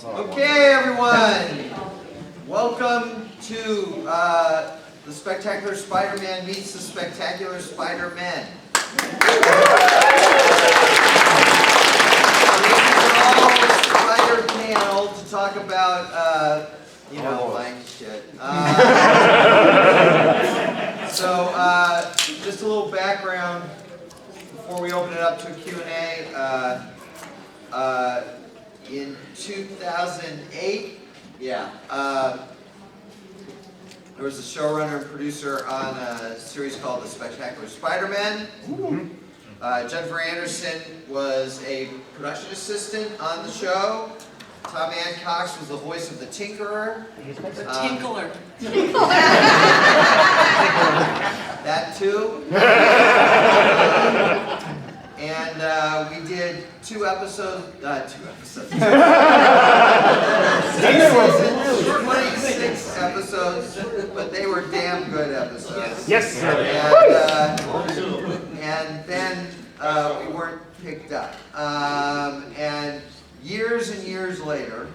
Okay, everyone. Welcome to the Spectacular Spider-Man meets the Spectacular Spider-Men. Spider panel to talk about, blank shit. Just a little background before we open it up to a Q&A. In 2008, there was a showrunner and producer on a series called The Spectacular Spider-Man. Jennifer Anderson was a production assistant on the show. Thom was the voice of the Tinkerer. The Tinkler. That too. And we did 2 episodes. 6 episodes, but they were damn good episodes. Yes, sir. And then we weren't picked up. And years and years later,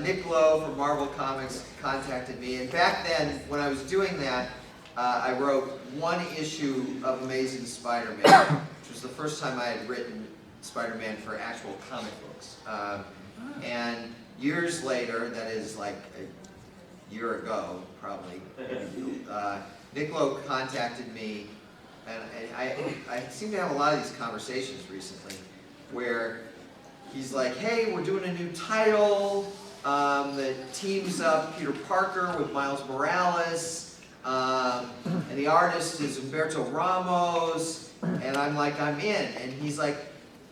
Nick Lowe from Marvel Comics contacted me. And back then, when I was doing that, I wrote 1 issue of Amazing Spider-Man, which was the first time I had written Spider-Man for actual comic books. And years later, that is like a year ago, probably, Nick Lowe contacted me, and I seem to have a lot of these conversations recently, where he's like, hey, we're doing a new title that teams up Peter Parker with Miles Morales, and the artist is Humberto Ramos, and I'm like, I'm in. And he's like,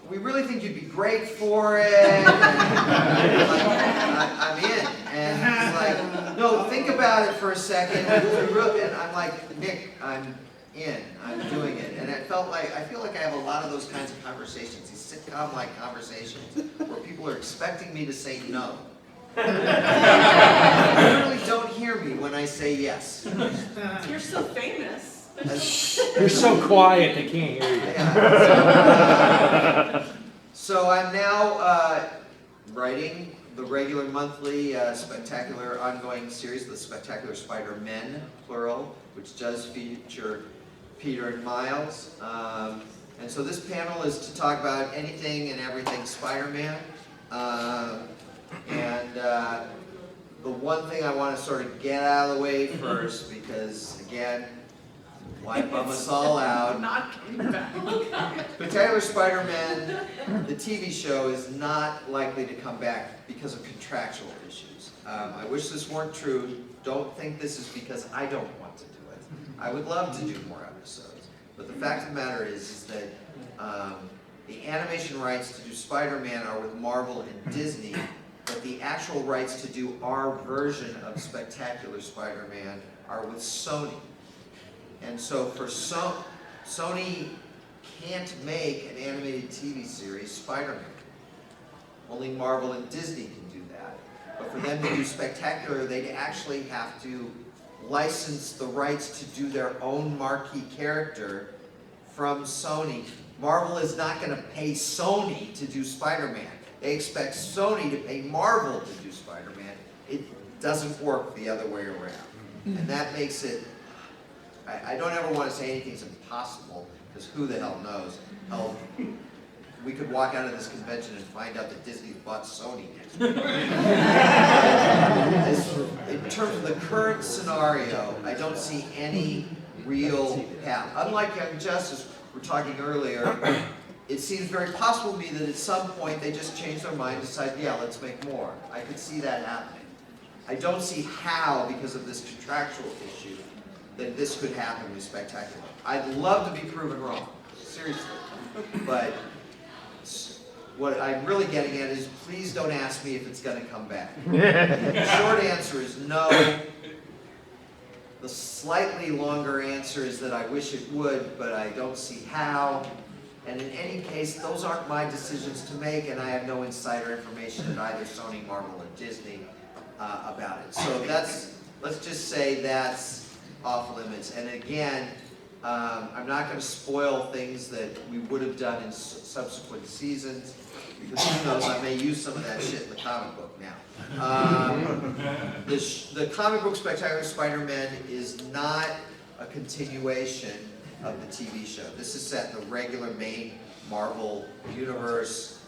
we really think you'd be great for it. And I'm in. And he's like, no, think about it for a second. And I'm like, Nick, I'm in. I'm doing it. And I feel like I have a lot of those kinds of conversations, these sitcom-like conversations, where people are expecting me to say no. You really don't hear me when I say yes. You're so famous. You're so quiet, they can't hear you. Yeah. So I'm now writing the regular monthly spectacular ongoing series, The Spectacular Spider-Men, plural, which does feature Peter and Miles. And so this panel is to talk about anything and everything Spider-Man. The one thing I want to sort of get out of the way first, because again, why bum us all out? Not coming back. Spectacular Spider-Man, the TV show, is not likely to come back because of contractual issues. I wish this weren't true. Don't think this is because I don't want to do it. I would love to do more episodes. But the fact of the matter is that the animation rights to do Spider-Man are with Marvel and Disney, but the actual rights to do our version of Spectacular Spider-Man are with Sony. And so for Sony can't make an animated TV series, Spider-Man. Only Marvel and Disney can do that. But for them to do Spectacular, they'd actually have to license the rights to do their own marquee character from Sony. Marvel is not going to pay Sony to do Spider-Man. They expect Sony to pay Marvel to do Spider-Man. It doesn't work the other way around. And that makes it, I don't ever want to say anything's impossible, because who the hell knows? Hell, we could walk out of this convention and find out that Disney bought Sony next week. In terms of the current scenario, I don't see any real path. Unlike Young Justice, we were talking earlier, it seems very possible to me that at some point they just change their mind and decide, yeah, let's make more. I could see that happening. I don't see how, because of this contractual issue, that this could happen with Spectacular. I'd love to be proven wrong, seriously. But what I'm really getting at is, please don't ask me if it's going to come back. The short answer is no. The slightly longer answer is that I wish it would, but I don't see how. And in any case, those aren't my decisions to make, and I have no insider information at either Sony, Marvel, or Disney about it. So let's just say that's off limits. And again, I'm not going to spoil things that we would have done in subsequent seasons. because who knows, I may use some of that shit in the comic book now. The comic book Spectacular Spider-Man is not a continuation of the TV show. This is set in the regular main Marvel universe,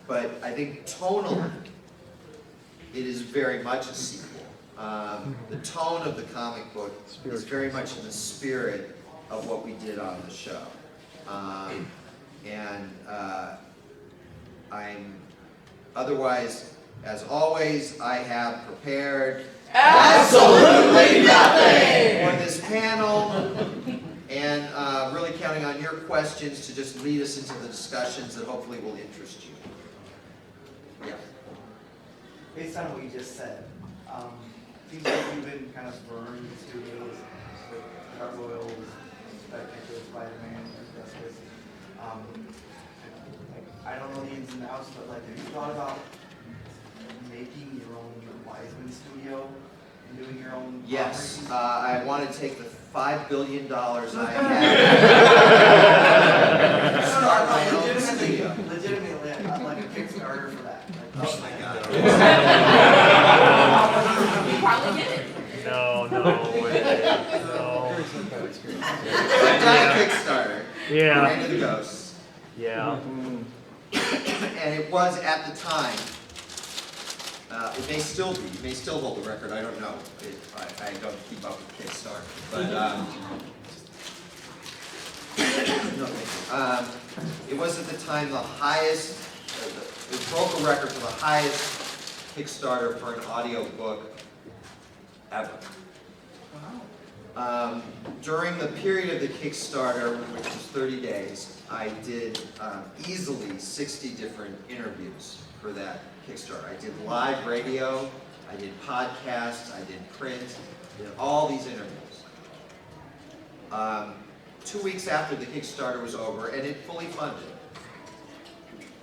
but I think tonally, it is very much a sequel. The tone of the comic book is very much in the spirit of what we did on the show. Otherwise, as always, I have prepared Absolutely nothing for this panel, and really counting on your questions to just lead us into the discussions that hopefully will interest you. Yeah. Based on what you just said, seems like you've been kind of burned in studios with Gargoyles, Spectacular Spider-Man, Justice. I don't know the ins and outs, but like, have you thought about making your own Weisman studio and doing your own? Yes, properties? I want to take the $5 billion I have, start my own studio. Legitimately, I'd like a Kickstarter for that. Like, Oh my God. You probably get it. No. I've done a Kickstarter. Yeah. Reign of the Ghosts. Yeah. And it was at the time, it may still be, it may still hold the record, I don't know. I don't keep up with Kickstarter. But, no, thank you. It was at the time the highest, it broke a record for the highest Kickstarter for an audio book ever. During the period of the Kickstarter, which was 30 days, I did easily 60 different interviews for that Kickstarter. I did live radio, I did podcasts, I did print, I did all these interviews. 2 weeks after the Kickstarter was over, and it fully funded.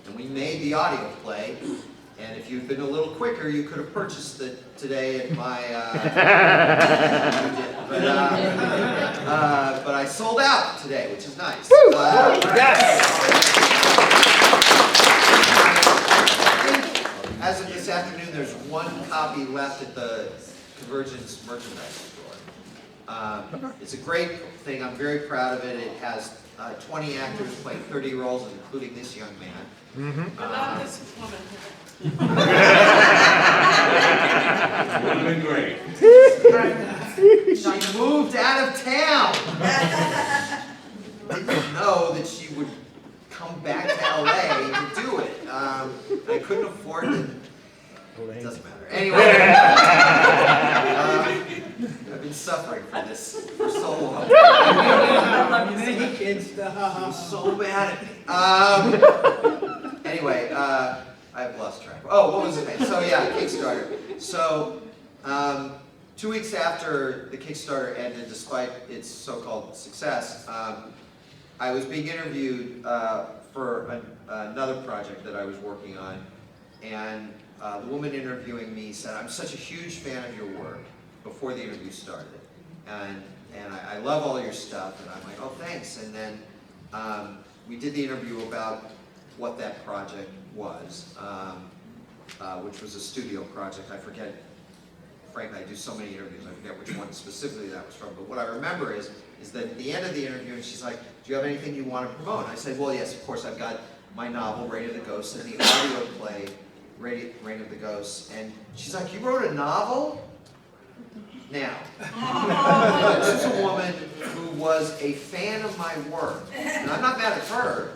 And we made the audio play, and if you'd been a little quicker, you could have purchased it today at my, but I sold out today, which is nice. As of this afternoon, there's one copy left at the CONvergence merchandise store. It's a great thing. I'm very proud of it. It has 20 actors playing 30 roles, including this young man. But not this woman. Would have been great. She moved out of town. Didn't know that she would come back to LA to do it. I couldn't afford it. It doesn't matter. Anyway, I've been suffering for this for so long. She was so mad at me. Anyway, I've lost track. Oh, what was it? So yeah, Kickstarter. So 2 weeks after the Kickstarter ended, despite its so-called success, I was being interviewed for another project that I was working on, and the woman interviewing me said, "I'm such a huge fan of your work," before the interview started, and I love all your stuff, and I'm like, "Oh, thanks." And then we did the interview about what that project was, which was a studio project. I forget, frankly, I do so many interviews, I forget which one specifically that was from, but what I remember is that at the end of the interview, and she's like, "Do you have anything you want to promote?" And I said, "Well, yes, of course, I've got my novel, Reign of the Ghosts, and the audio play, Reign of the Ghosts." And she's like, "You wrote a novel?" Now, this is a woman who was a fan of my work, and I'm not mad at her.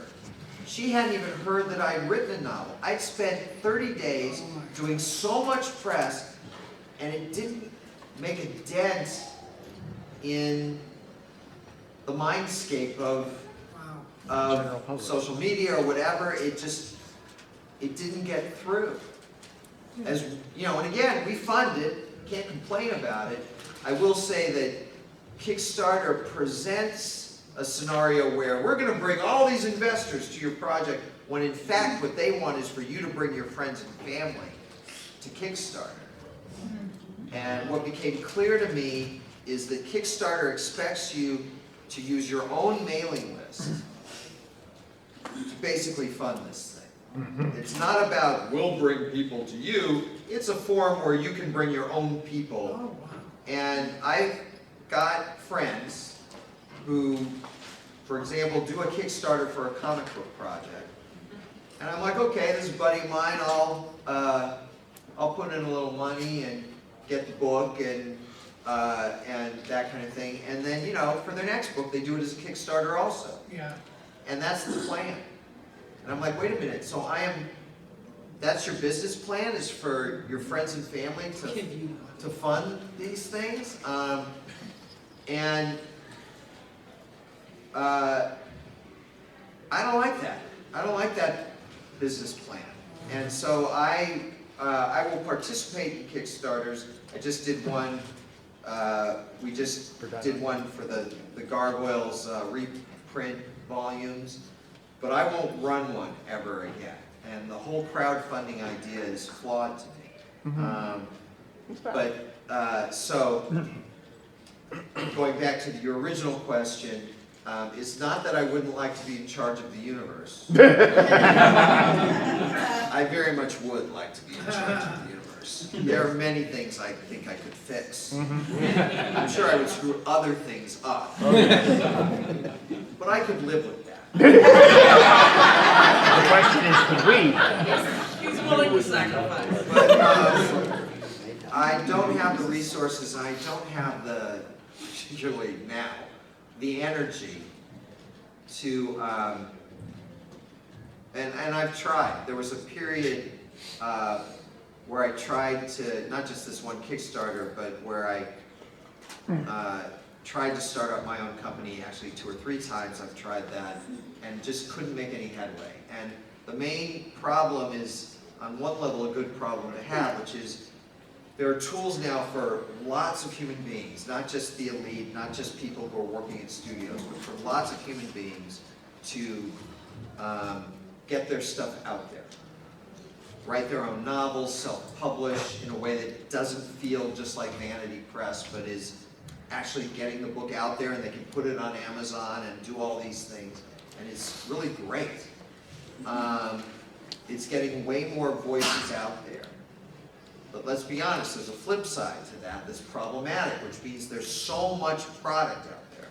She hadn't even heard that I'd written a novel. I'd spent 30 days doing so much press, and it didn't make a dent in the mindscape of social media or whatever. It didn't get through. As you know, and again, we fund it, can't complain about it. I will say that Kickstarter presents a scenario where we're going to bring all these investors to your project, when in fact what they want is for you to bring your friends and family to Kickstarter. And what became clear to me is that Kickstarter expects you to use your own mailing list to basically fund this thing. It's not about we'll bring people to you, it's a forum where you can bring your own people. And I've got friends who, for example, do a Kickstarter for a comic book project. And I'm like, okay, this is a buddy of mine, I'll put in a little money and get the book and that kind of thing. And then, you know, for their next book, they do it as a Kickstarter also. Yeah. And that's the plan. And I'm like, wait a minute, so that's your business plan, is for your friends and family to fund these things? I don't like that. I don't like that business plan. And so I will participate in Kickstarters. I just did one, we just did one for the Gargoyles reprint volumes, but I won't run one ever again. And the whole crowdfunding idea is flawed to me. So, going back to your original question, it's not that I wouldn't like to be in charge of the universe. I very much would like to be in charge of the universe. There are many things I think I could fix. I'm sure I would screw other things up. But I could live with that. The question is, could we? He's willing to sacrifice. But I don't have the resources, I don't have particularly now, the energy to, and I've tried. There was a period where I tried to, not just this one Kickstarter, but where I tried to start up my own company, actually 2 or 3 times I've tried that, and just couldn't make any headway. And the main problem is, on one level, a good problem to have, which is there are tools now for lots of human beings, not just the elite, not just people who are working in studios, but for lots of human beings to get their stuff out there. Write their own novels, self-publish in a way that doesn't feel just like vanity press, but is actually getting the book out there, and they can put it on Amazon and do all these things. And it's really great. It's getting way more voices out there. But let's be honest, there's a flip side to that that's problematic, which means there's so much product out there.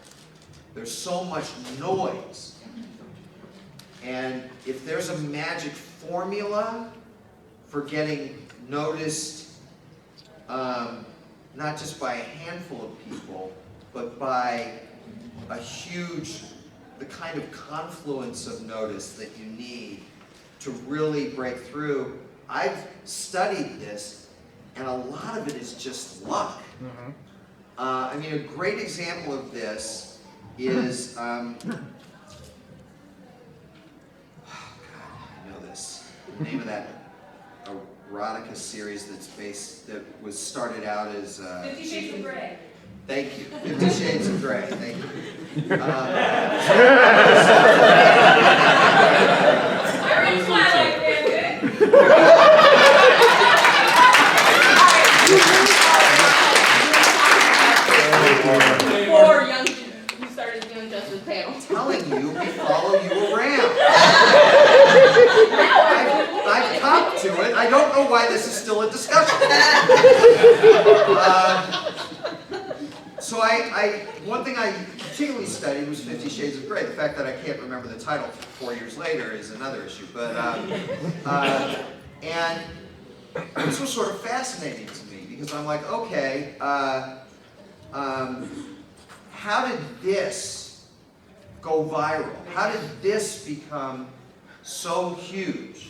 There's so much noise. And if there's a magic formula for getting noticed, not just by a handful of people, but by a huge, the kind of confluence of notice that you need to really break through. I've studied this, and a lot of it is just luck. I mean, a great example of this is, oh God, I know this. The name of that erotica series that was started out as 50 Shades of Grey. Thank you. 50 Shades of Grey. Thank you. I read Twilight fanfic. For young who started doing Justice panel. I'm telling you, we follow you around. I've copped to it. I don't know why this is still a discussion. So one thing I particularly studied was 50 Shades of Grey. The fact that I can't remember the title 4 years later is another issue. But and this was sort of fascinating to me because I'm like, okay, how did this go viral? How did this become so huge?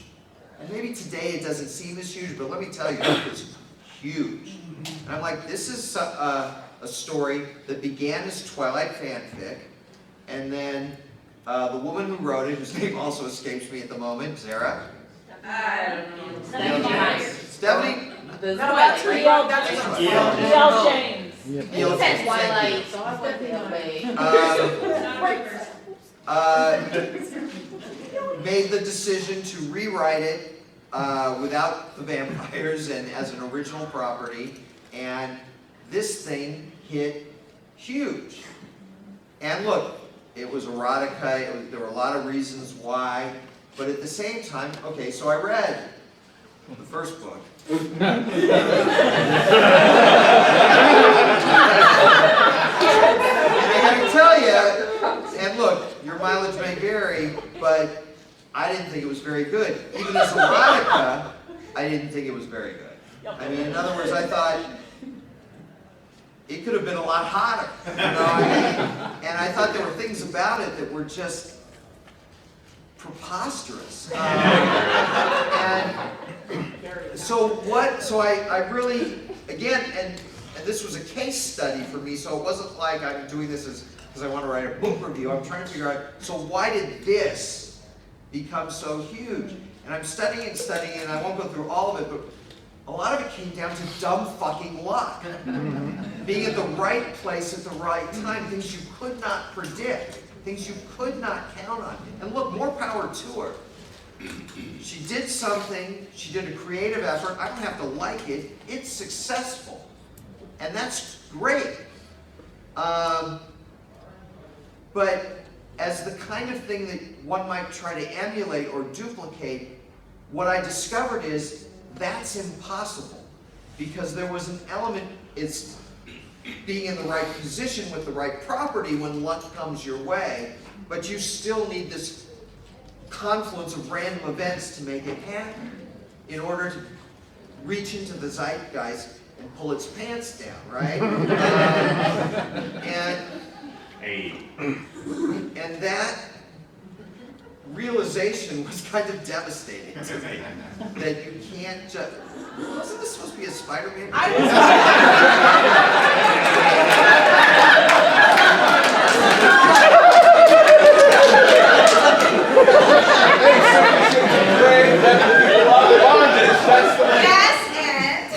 And maybe today it doesn't seem as huge, but let me tell you, it was huge. And I'm like, this is a story that began as Twilight fanfic, and then the woman who wrote it, whose name also escapes me at the moment, Sarah? I don't know. Stephanie? No, that's real. That's E.L. James. He E.L. said James, Twilight, thank so I went the other way. Made the decision to rewrite it without the vampires and as an original property, and this thing hit huge. And look, it was erotica, there were a lot of reasons why, but at the same time, okay, so I read the first book. And I gotta tell you, and look, your mileage may vary, but I didn't think it was very good. Even as erotica, I didn't think it was very good. I mean, in other words, I thought it could have been a lot hotter, you know. And I thought there were things about it that were just preposterous. And so I really, again, and this was a case study for me, so it wasn't like I'm doing this because I want to write a book review. I'm trying to figure out, so why did this become so huge? And I'm studying, and I won't go through all of it, but a lot of it came down to dumb fucking luck. Being at the right place at the right time, things you could not predict, things you could not count on. And look, more power to her. She did something, she did a creative effort, I don't have to like it, it's successful. And that's great. But as the kind of thing that one might try to emulate or duplicate, what I discovered is that's impossible. Because there was an element, it's being in the right position with the right property when luck comes your way, but you still need this confluence of random events to make it happen in order to reach into the zeitgeist and pull its pants down, right? And that realization was kind of devastating to me. That you can't just... Wasn't this supposed to be a Spider-Man? Yes, and?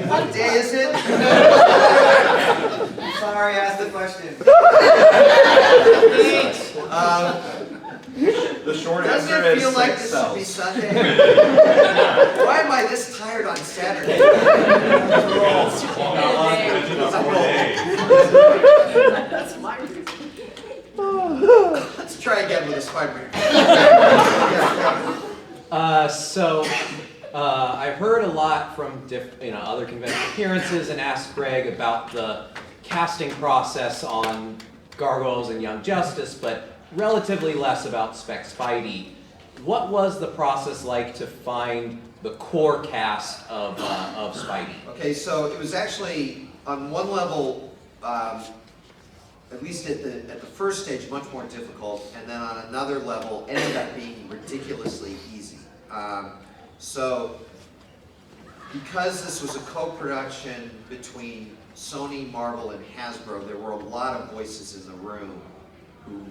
What day is it? Sorry, I asked the question. The short Doesn't answer it is feel like 6 this should be cells. Sunday? Why am I this tired on Saturday? That's my reason. Let's try again with a Spider-Man. I've heard a lot from other convention appearances and asked Greg about the casting process on Gargoyles and Young Justice, but relatively less about Spec Spidey. What was the process like to find the core cast of Spidey? Okay, so it was actually on one level, at least at the first stage, much more difficult, and then on another level, ended up being ridiculously easy. So, because this was a co-production between Sony, Marvel, and Hasbro, there were a lot of voices in the room who,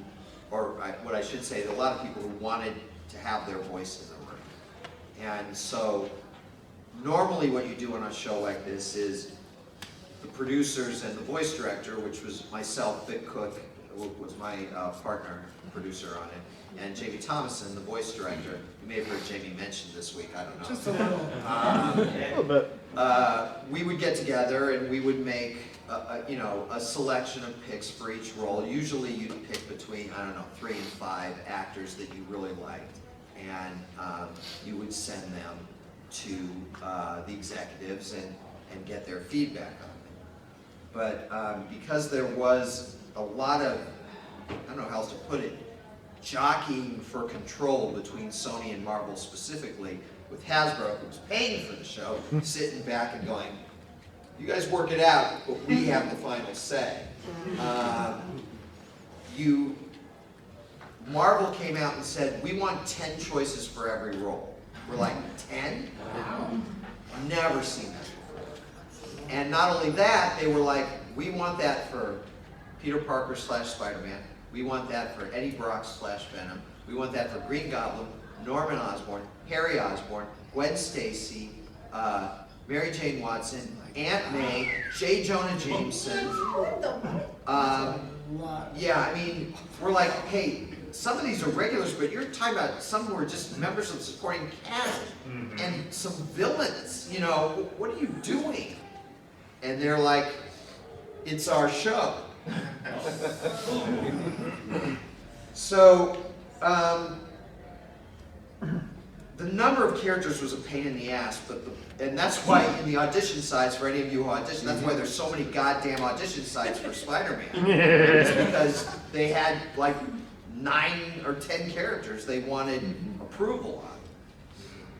what I should say, a lot of people who wanted to have their voice in the room. And so, normally what you do on a show like this is the producers and the voice director, which was myself, Vic Cook, was my partner, producer on it, and Jamie Thomason, the voice director. You may have heard Jamie mentioned this week, I don't know. Just a little. A little bit. We would get together and we would make a selection of picks for each role. Usually you'd pick between, 3 and 5 actors that you really liked, and you would send them to the executives and get their feedback on it. But because there was a lot of, I don't know how else to put it, jockeying for control between Sony and Marvel specifically, with Hasbro, who was paying for the show, sitting back and going, you guys work it out, but we have the final say. Marvel came out and said, we want 10 choices for every role. We're like, 10? Wow. Never seen that before. And not only that, they were like, we want that for Peter Parker / Spider-Man. We want that for Eddie Brock / Venom. We want that for Green Goblin, Norman Osborn, Harry Osborn, Gwen Stacy, Mary Jane Watson, Aunt May, J. Jonah Jameson. Yeah, I mean, we're like, hey, some of these are regulars, but you're talking about some who are just members of the supporting cast and some villains. What are you doing? And they're like, it's our show. So, the number of characters was a pain in the ass, and that's why in the audition sites, for any of you who audition, that's why there's so many goddamn audition sites for Spider-Man. It's because they had like 9 or 10 characters they wanted approval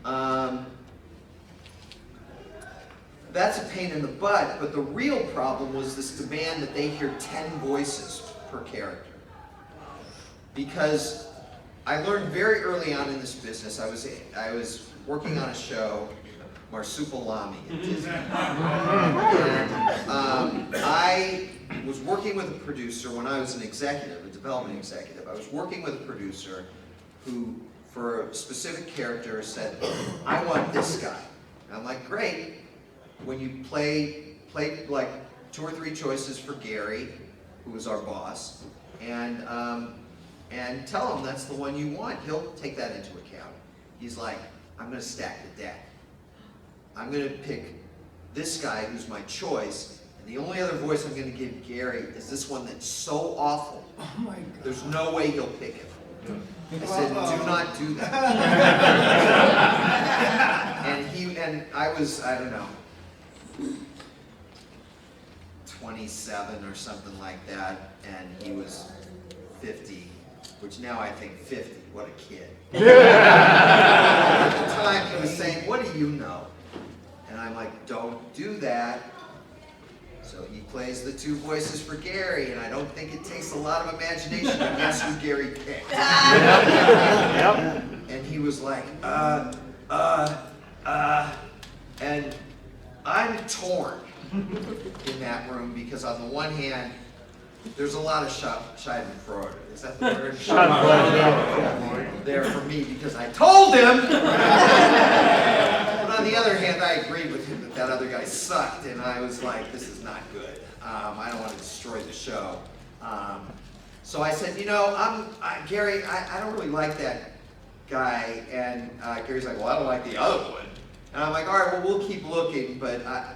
on. That's a pain in the butt, but the real problem was this demand that they hear 10 voices per character. Because I learned very early on in this business, I was working on a show, Marsupilami at Disney. And I was working with a producer when I was an executive, a development executive. I was working with a producer who, for a specific character, said, I want this guy. And I'm like, great. When you play like 2 or 3 choices for Gary, who was our boss, and tell him that's the one you want. He'll take that into account. He's like, I'm going to stack the deck. I'm going to pick this guy who's my choice, and the only other voice I'm going to give Gary is this one that's so awful. Oh my God. There's no way he'll pick him. I said, do not do that. and I was, I don't know, 27 or something like that, and he was 50, which now I think 50, what a kid. At the time he was saying, what do you know? And I'm like, don't do that. So he plays the 2 voices for Gary, and I don't think it takes a lot of imagination to guess who Gary picked. Yep. And he was like, and I'm torn in that room because on the one hand, there's a lot of schadenfreude. Is that the word? Schadenfreude. There for me because I told him. But on the other hand, I agreed with him that other guy sucked, and I was like, this is not good. I don't want to destroy the show. So I said, you know, Gary, I don't really like that guy. And Gary's like, well, I don't like the other one. And I'm like, all right, well, we'll keep looking, but I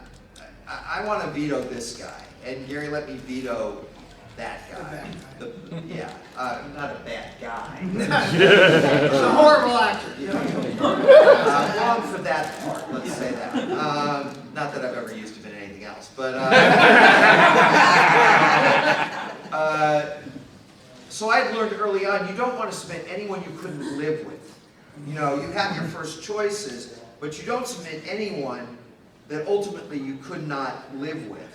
want to veto this guy. And Gary let me veto that guy. Not a bad guy. He's a horrible actor. Wrong for that part, let's say that. Not that I've ever used him in anything else, but so I learned early on, you don't want to submit anyone you couldn't live with. You know, you have your first choices, but you don't submit anyone that ultimately you could not live with.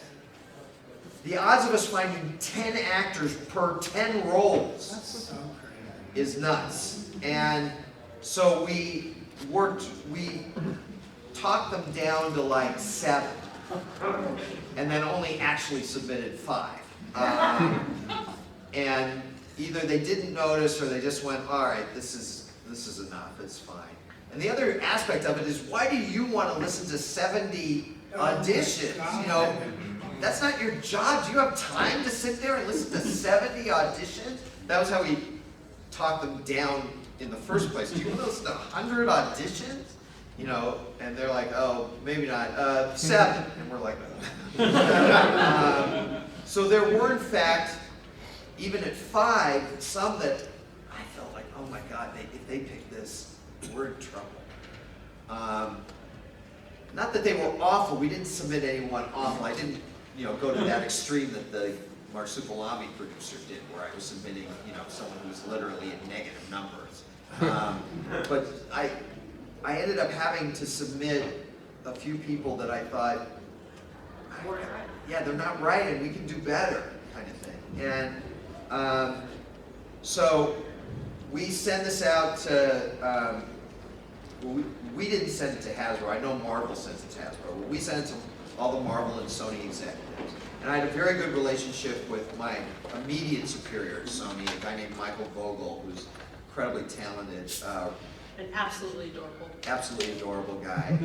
The odds of us finding 10 actors per 10 roles is nuts. And so we talked them down to like 7, and then only actually submitted 5. And either they didn't notice or they just went, all right, this is enough, it's fine. And the other aspect of it is, why do you want to listen to 70 auditions? You know, that's not your job. Do you have time to sit there and listen to 70 auditions? That was how we talked them down in the first place. Do you want to listen to 100 auditions? You know, and they're like, oh, maybe not. 7. And we're like, so there were, in fact, even at 5, some that I felt like, oh my God, if they pick this, we're in trouble. Not that they were awful. We didn't submit anyone awful. I didn't, go to that extreme that the Marsupilami producer did, where I was submitting, someone who was literally in negative numbers. But I ended up having to submit a few people that I thought, yeah, they're not right, and we can do better, kind of thing. And so we send this out to. We didn't send it to Hasbro. I know Marvel sends it to Hasbro. We sent it to all the Marvel and Sony executives. And I had a very good relationship with my immediate superior at Sony, a guy named Michael Vogel, who's incredibly talented. And absolutely adorable. Absolutely adorable guy.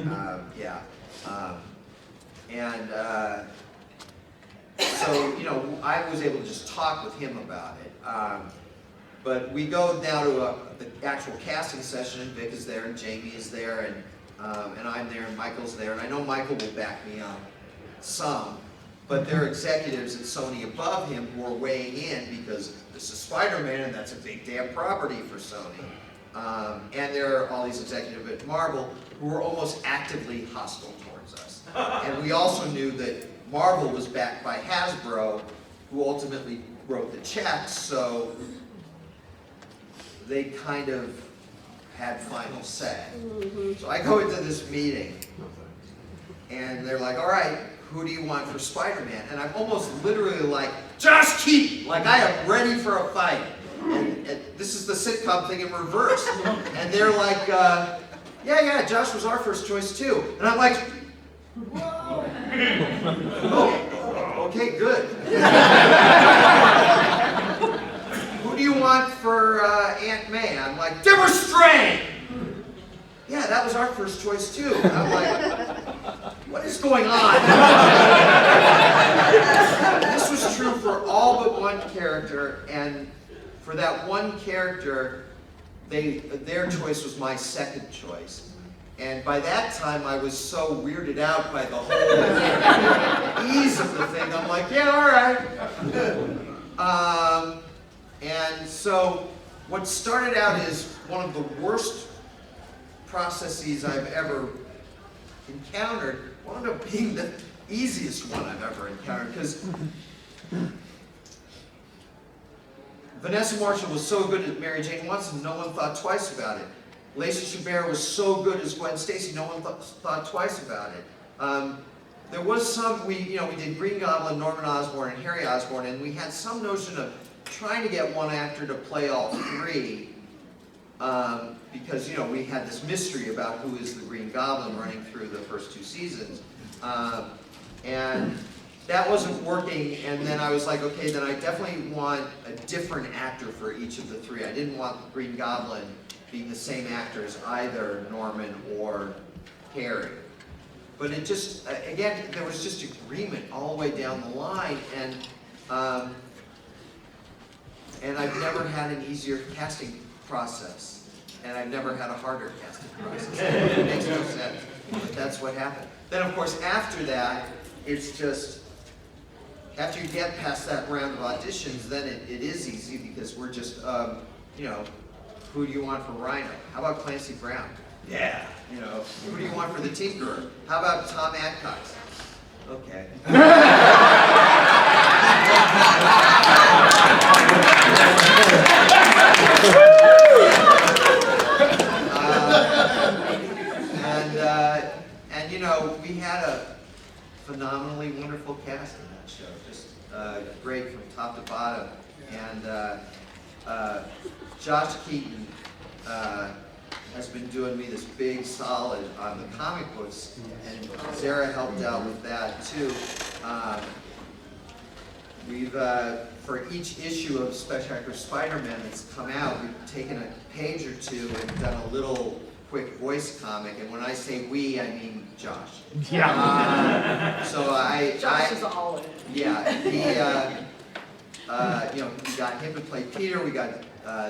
So, I was able to just talk with him about it. But we go now to the actual casting session, and Vic is there, and Jamie is there, and I'm there, and Michael's there, and I know Michael will back me up some, but there are executives at Sony above him who are weighing in because this is Spider-Man and that's a big damn property for Sony. And there are all these executives at Marvel who were almost actively hostile towards us. And we also knew that Marvel was backed by Hasbro, who ultimately wrote the checks, so they kind of had final say. So I go into this meeting, and they're like, all right, who do you want for Spider-Man? And I'm almost literally like, Josh Keaton! Like I am ready for a fight. And this is the sitcom thing in reverse. And they're like, yeah, Josh was our first choice too. And I'm like, whoa. Oh, okay, good. Who do you want for Aunt May? I'm like, Deborah Strang! Yeah, that was our first choice too. And I'm like, what is going on? This was true for all but one character, and for that one character, their choice was my second choice. And by that time, I was so weirded out by the whole ease of the thing. I'm like, yeah, all right. And so what started out as one of the worst processes I've ever encountered wound up being the easiest one I've ever encountered, because Vanessa Marshall was so good at Mary Jane Watson, no one thought twice about it. Lacey Chabert was so good as Gwen Stacy, no one thought twice about it. There was some, we did Green Goblin, Norman Osborn, and Harry Osborn, and we had some notion of trying to get one actor to play all three, because we had this mystery about who is the Green Goblin running through the first two seasons. And that wasn't working, and then I was like, okay, then I definitely want a different actor for each of the three. I didn't want the Green Goblin being the same actor as either Norman or Harry. But it just, again, there was just agreement all the way down the line, and I've never had an easier casting process, and I've never had a harder casting process. It makes no sense, but that's what happened. Then, of course, after that, it's just, after you get past that round of auditions, then it is easy, because we're just, who do you want for Rhino? How about Clancy Brown? Yeah. Who do you want for the Tinkerer? How about Thom Adcox? Okay. And we had a phenomenally wonderful cast in that show, just great from top to bottom. And Josh Keaton has been doing me this big solid on the comic books, and Sarah helped out with that too. We've, for each issue of Spectacular Spider-Man that's come out, we've taken a page or two and done a little quick voice comic, and when I say we, I mean Josh. Yeah. Josh is all in it. Yeah, we got him to play Peter, we got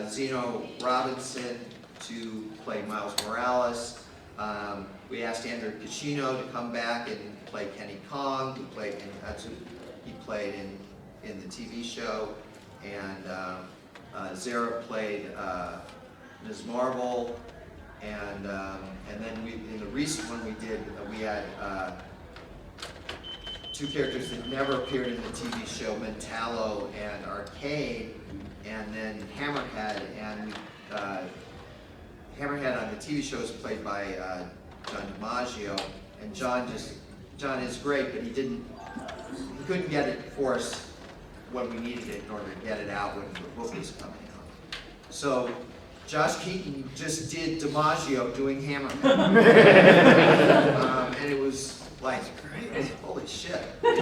Zeno Robinson to play Miles Morales. We asked Andrew Ticino to come back and play Kenny Kong, who played he played in the TV show, and Zara played Ms. Marvel, and then in the recent one we had two characters that never appeared in the TV show, Mentallo and Arcade, and then Hammerhead, and Hammerhead on the TV show is played by John DiMaggio, and John is great, but he couldn't get it for us when we needed it in order to get it out when the book was coming out. So Josh Keaton just did DiMaggio doing Hammerhead, and it was like, holy shit, and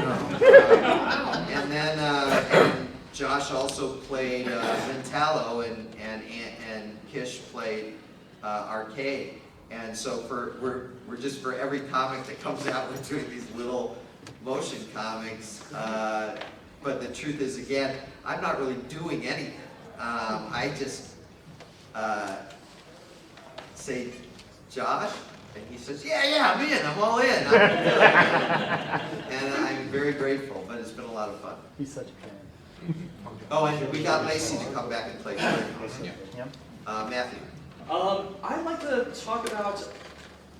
then and Josh also played Mentallo, and Kish played Arcade. And so we're just, for every comic that comes out, we're doing these little motion comics. But the truth is, again, I'm not really doing anything. I just say, Josh, And he says, yeah, I'm in, I'm all in. I'm good. And I'm very grateful, but it's been a lot of fun. He's such a fan. Oh, and we got Lacey to come back and play. Yep. Matthew. I'd like to talk about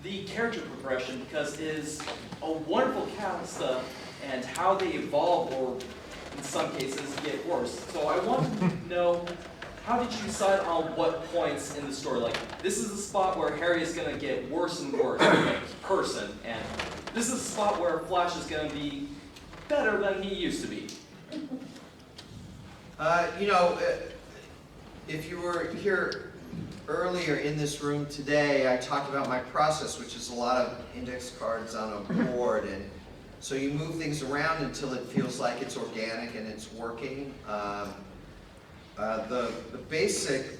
the character progression because it is a wonderful cast and how they evolve or in some cases get worse. So I want to know, how did you decide on what points in the story? Like, this is the spot where Harry is going to get worse and worse as a person, and this is the spot where Flash is going to be better than he used to be. If you were here earlier in this room today, I talked about my process, which is a lot of index cards on a board, and so you move things around until it feels like it's organic and it's working. The basic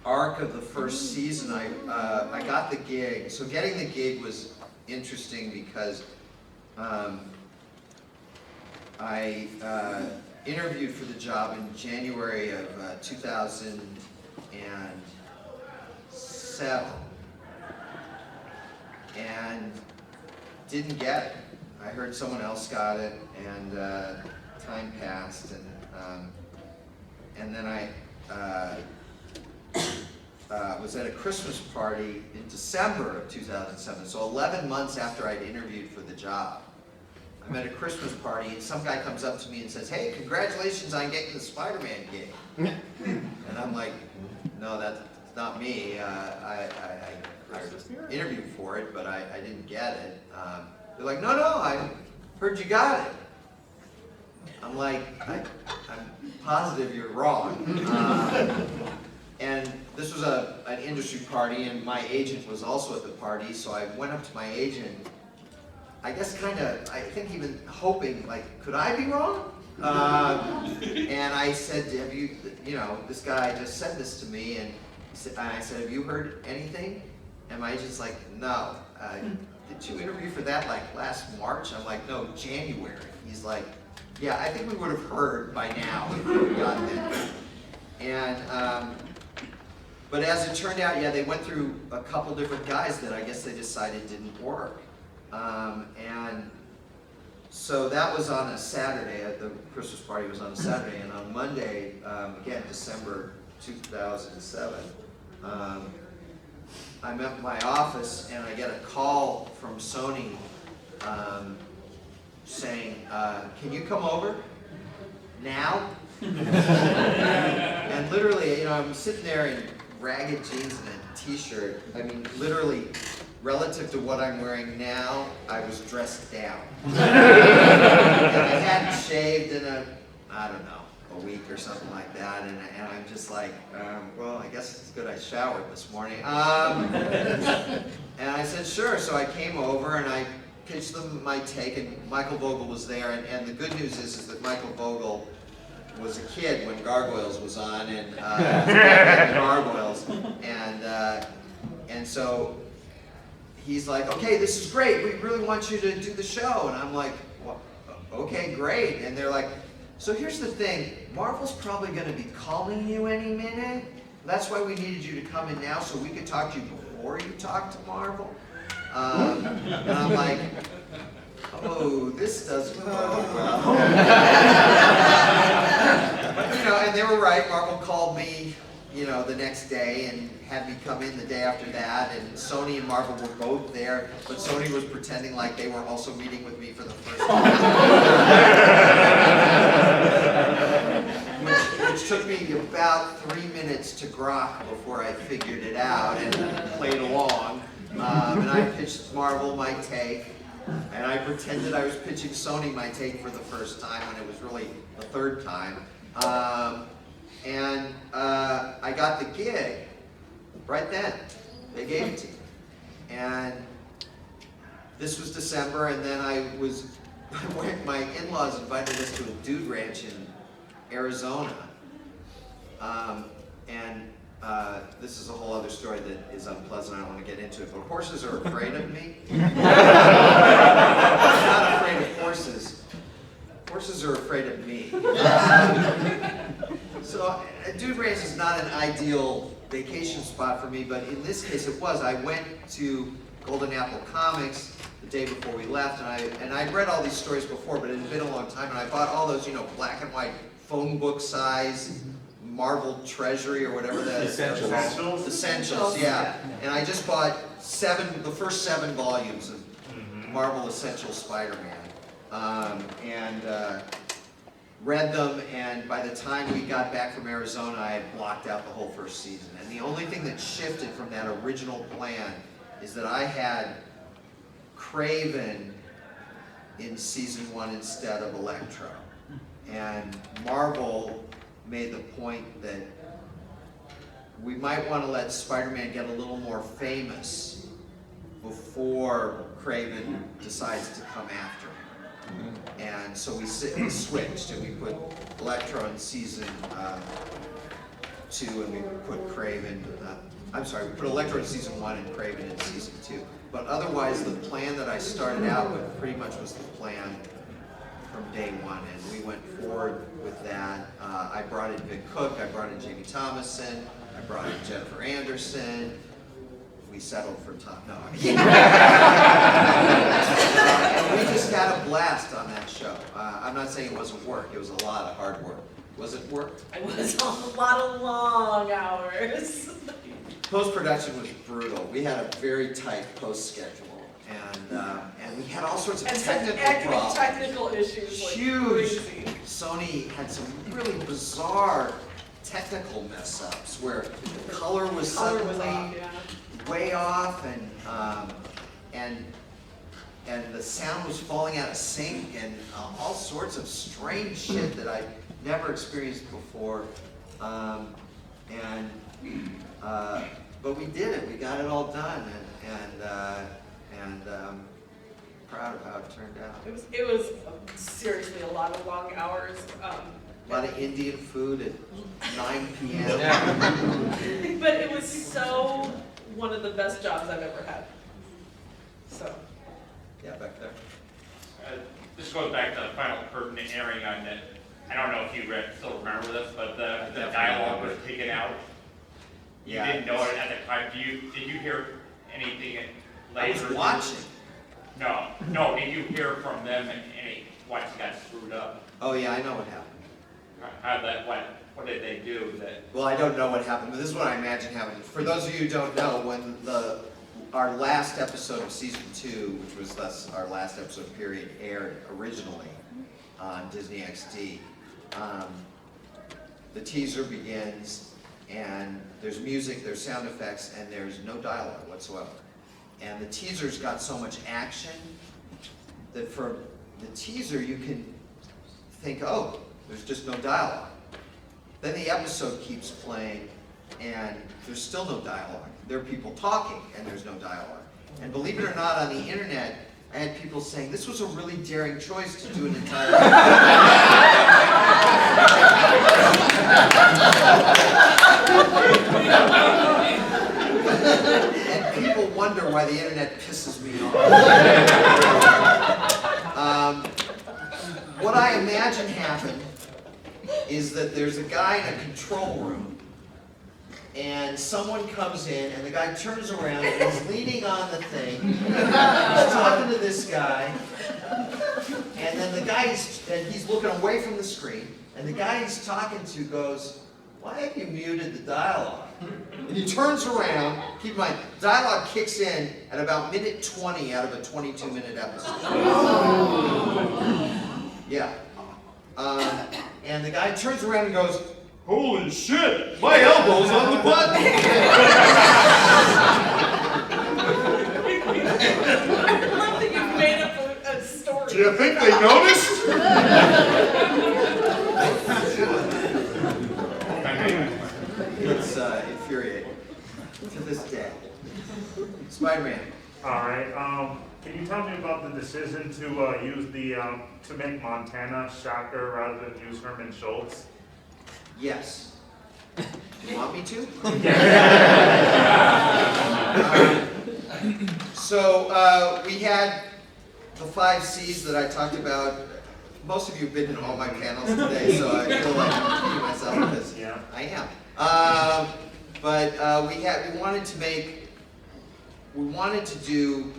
arc of the first season, I got the gig. So getting the gig was interesting because I interviewed for the job in January of 2007 and didn't get it. I heard someone else got it, and time passed, and then I was at a Christmas party in December of 2007, so 11 months after I'd interviewed for the job. I'm at a Christmas party, and some guy comes up to me and says, "Hey, congratulations on getting the Spider-Man gig." And I'm like, "No, that's not me. I interviewed for it, but I didn't get it." They're like, "No, I heard you got it." I'm like, I'm positive you're wrong. And this was an industry party, and my agent was also at the party, so I went up to my agent, I guess I think even hoping, like, could I be wrong? And I said, this guy just said this to me, and I said, "Have you heard anything?" And my agent's like, "No. Did you interview for that like last March?" I'm like, "No, January." He's like, "Yeah, I think we would have heard by now if we got that." And, but as it turned out, yeah, they went through a couple different guys that I guess they decided didn't work. And so that was on a Saturday. The Christmas party was on a Saturday, and on Monday, again, December 2007, I'm at my office and I get a call from Sony saying, "Can you come over now?" And literally, I'm sitting there in ragged jeans and a t-shirt. I mean, literally, relative to what I'm wearing now, I was dressed down. And I hadn't shaved in a week or something like that, and I'm just like, well, I guess it's good I showered this morning. And I said, sure, so I came over and I pitched them my take, and Michael Vogel was there, and the good news is that Michael Vogel was a kid when Gargoyles was on, and Gargoyles, and so he's like, "Okay, this is great, we really want you to do the show," and I'm like, well, "Okay, great," and they're like, "So here's the thing, Marvel's probably going to be calling you any minute. That's why we needed you to come in now so we could talk to you before you talk to Marvel." And I'm like, "Oh, this doesn't go well." But, and they were right. Marvel called me, the next day and had me come in the day after that. And Sony and Marvel were both there, but Sony was pretending like they were also meeting with me for the first time. Which took me about 3 minutes to grok before I figured it out and played along. And I pitched Marvel my take, and I pretended I was pitching Sony my take for the first time when it was really the third time. And I got the gig right then. They gave it to me. And this was December, and then my in-laws invited us to a dude ranch in Arizona. And this is a whole other story that is unpleasant. I don't want to get into it, but horses are afraid of me. I'm not afraid of horses. Horses are afraid of me. So a dude ranch is not an ideal vacation spot for me, but in this case it was. I went to Golden Apple Comics the day before we left, and I'd read all these stories before, but it had been a long time, and I bought all those, black and white phone book size Marvel Treasury or whatever that is. Essentials, yeah. And I just bought the first 7 volumes of Marvel Essential Spider-Man, and read them, and by the time we got back from Arizona, I had blocked out the whole first season. And the only thing that shifted from that original plan is that I had Kraven in season 1 instead of Electro. And Marvel made the point that we might want to let Spider-Man get a little more famous before Kraven decides to come after him. And so we switched, and we put Electro in season 2, and we put Kraven, we put Electro in season 1 and Kraven in season 2. But otherwise, the plan that I started out with pretty much was the plan from day one, and we went forward with that. I brought in Vic Cook, I brought in Jamie Thomason, I brought in Jennifer Anderson. We settled for Thom. No, and we just had a blast on that show. I'm not saying it wasn't work, it was a lot of hard work. Was it work? It was a lot of long hours. Post-production was brutal. We had a very tight post schedule, and we had all sorts of technical issues. Huge. Sony had some really bizarre technical mess-ups where the color was suddenly way off, and the sound was falling out of sync, and all sorts of strange shit that I'd never experienced before. But we did it. We got it all done, and proud of how it turned out. It was seriously a lot of long hours. A lot of Indian food at 9 p.m. But it was so one of the best jobs I've ever had. So. Yeah, back there. This goes back to the final curtain airing on that. I don't know if you still remember this, but the dialogue was taken out. You didn't know it at the time. Did you hear anything later? I was watching. No. Did you hear from them what got screwed up? Oh yeah, I know what happened. What did they do that? Well, I don't know what happened, but this is what I imagine happened. For those of you who don't know, when our last episode of season 2, which was thus our last episode period, aired originally on Disney XD, the teaser begins, and there's music, there's sound effects, and there's no dialogue whatsoever. And the teaser's got so much action that for the teaser you can think, oh, there's just no dialogue. Then the episode keeps playing, and there's still no dialogue. There are people talking, and there's no dialogue. And believe it or not, on the internet, I had people saying, this was a really daring choice to do an entire And people wonder why the internet pisses me off. What I imagine happened is that there's a guy in a control room, and someone comes in, and the guy turns around and is leaning on the thing. He's talking to this guy, and then the guy he's looking away from the screen, and the guy he's talking to goes, "Why have you muted the dialogue?" And he turns around. Keep in mind, dialogue kicks in at about minute 20 out of a 22-minute episode. Yeah. And the guy turns around and goes, "Holy shit, my elbow's on the button!" I love that you've made up a story. Do you think they noticed? It's infuriating to this day. Spider-Man. All right. Can you tell me about the decision to use to make Montana Shocker rather than use Herman Schultz? Yes. You want me to? So we had the 5 C's that I talked about. Most of you have been in all my panels today, so I feel like I'm repeating myself because I am. But we wanted to do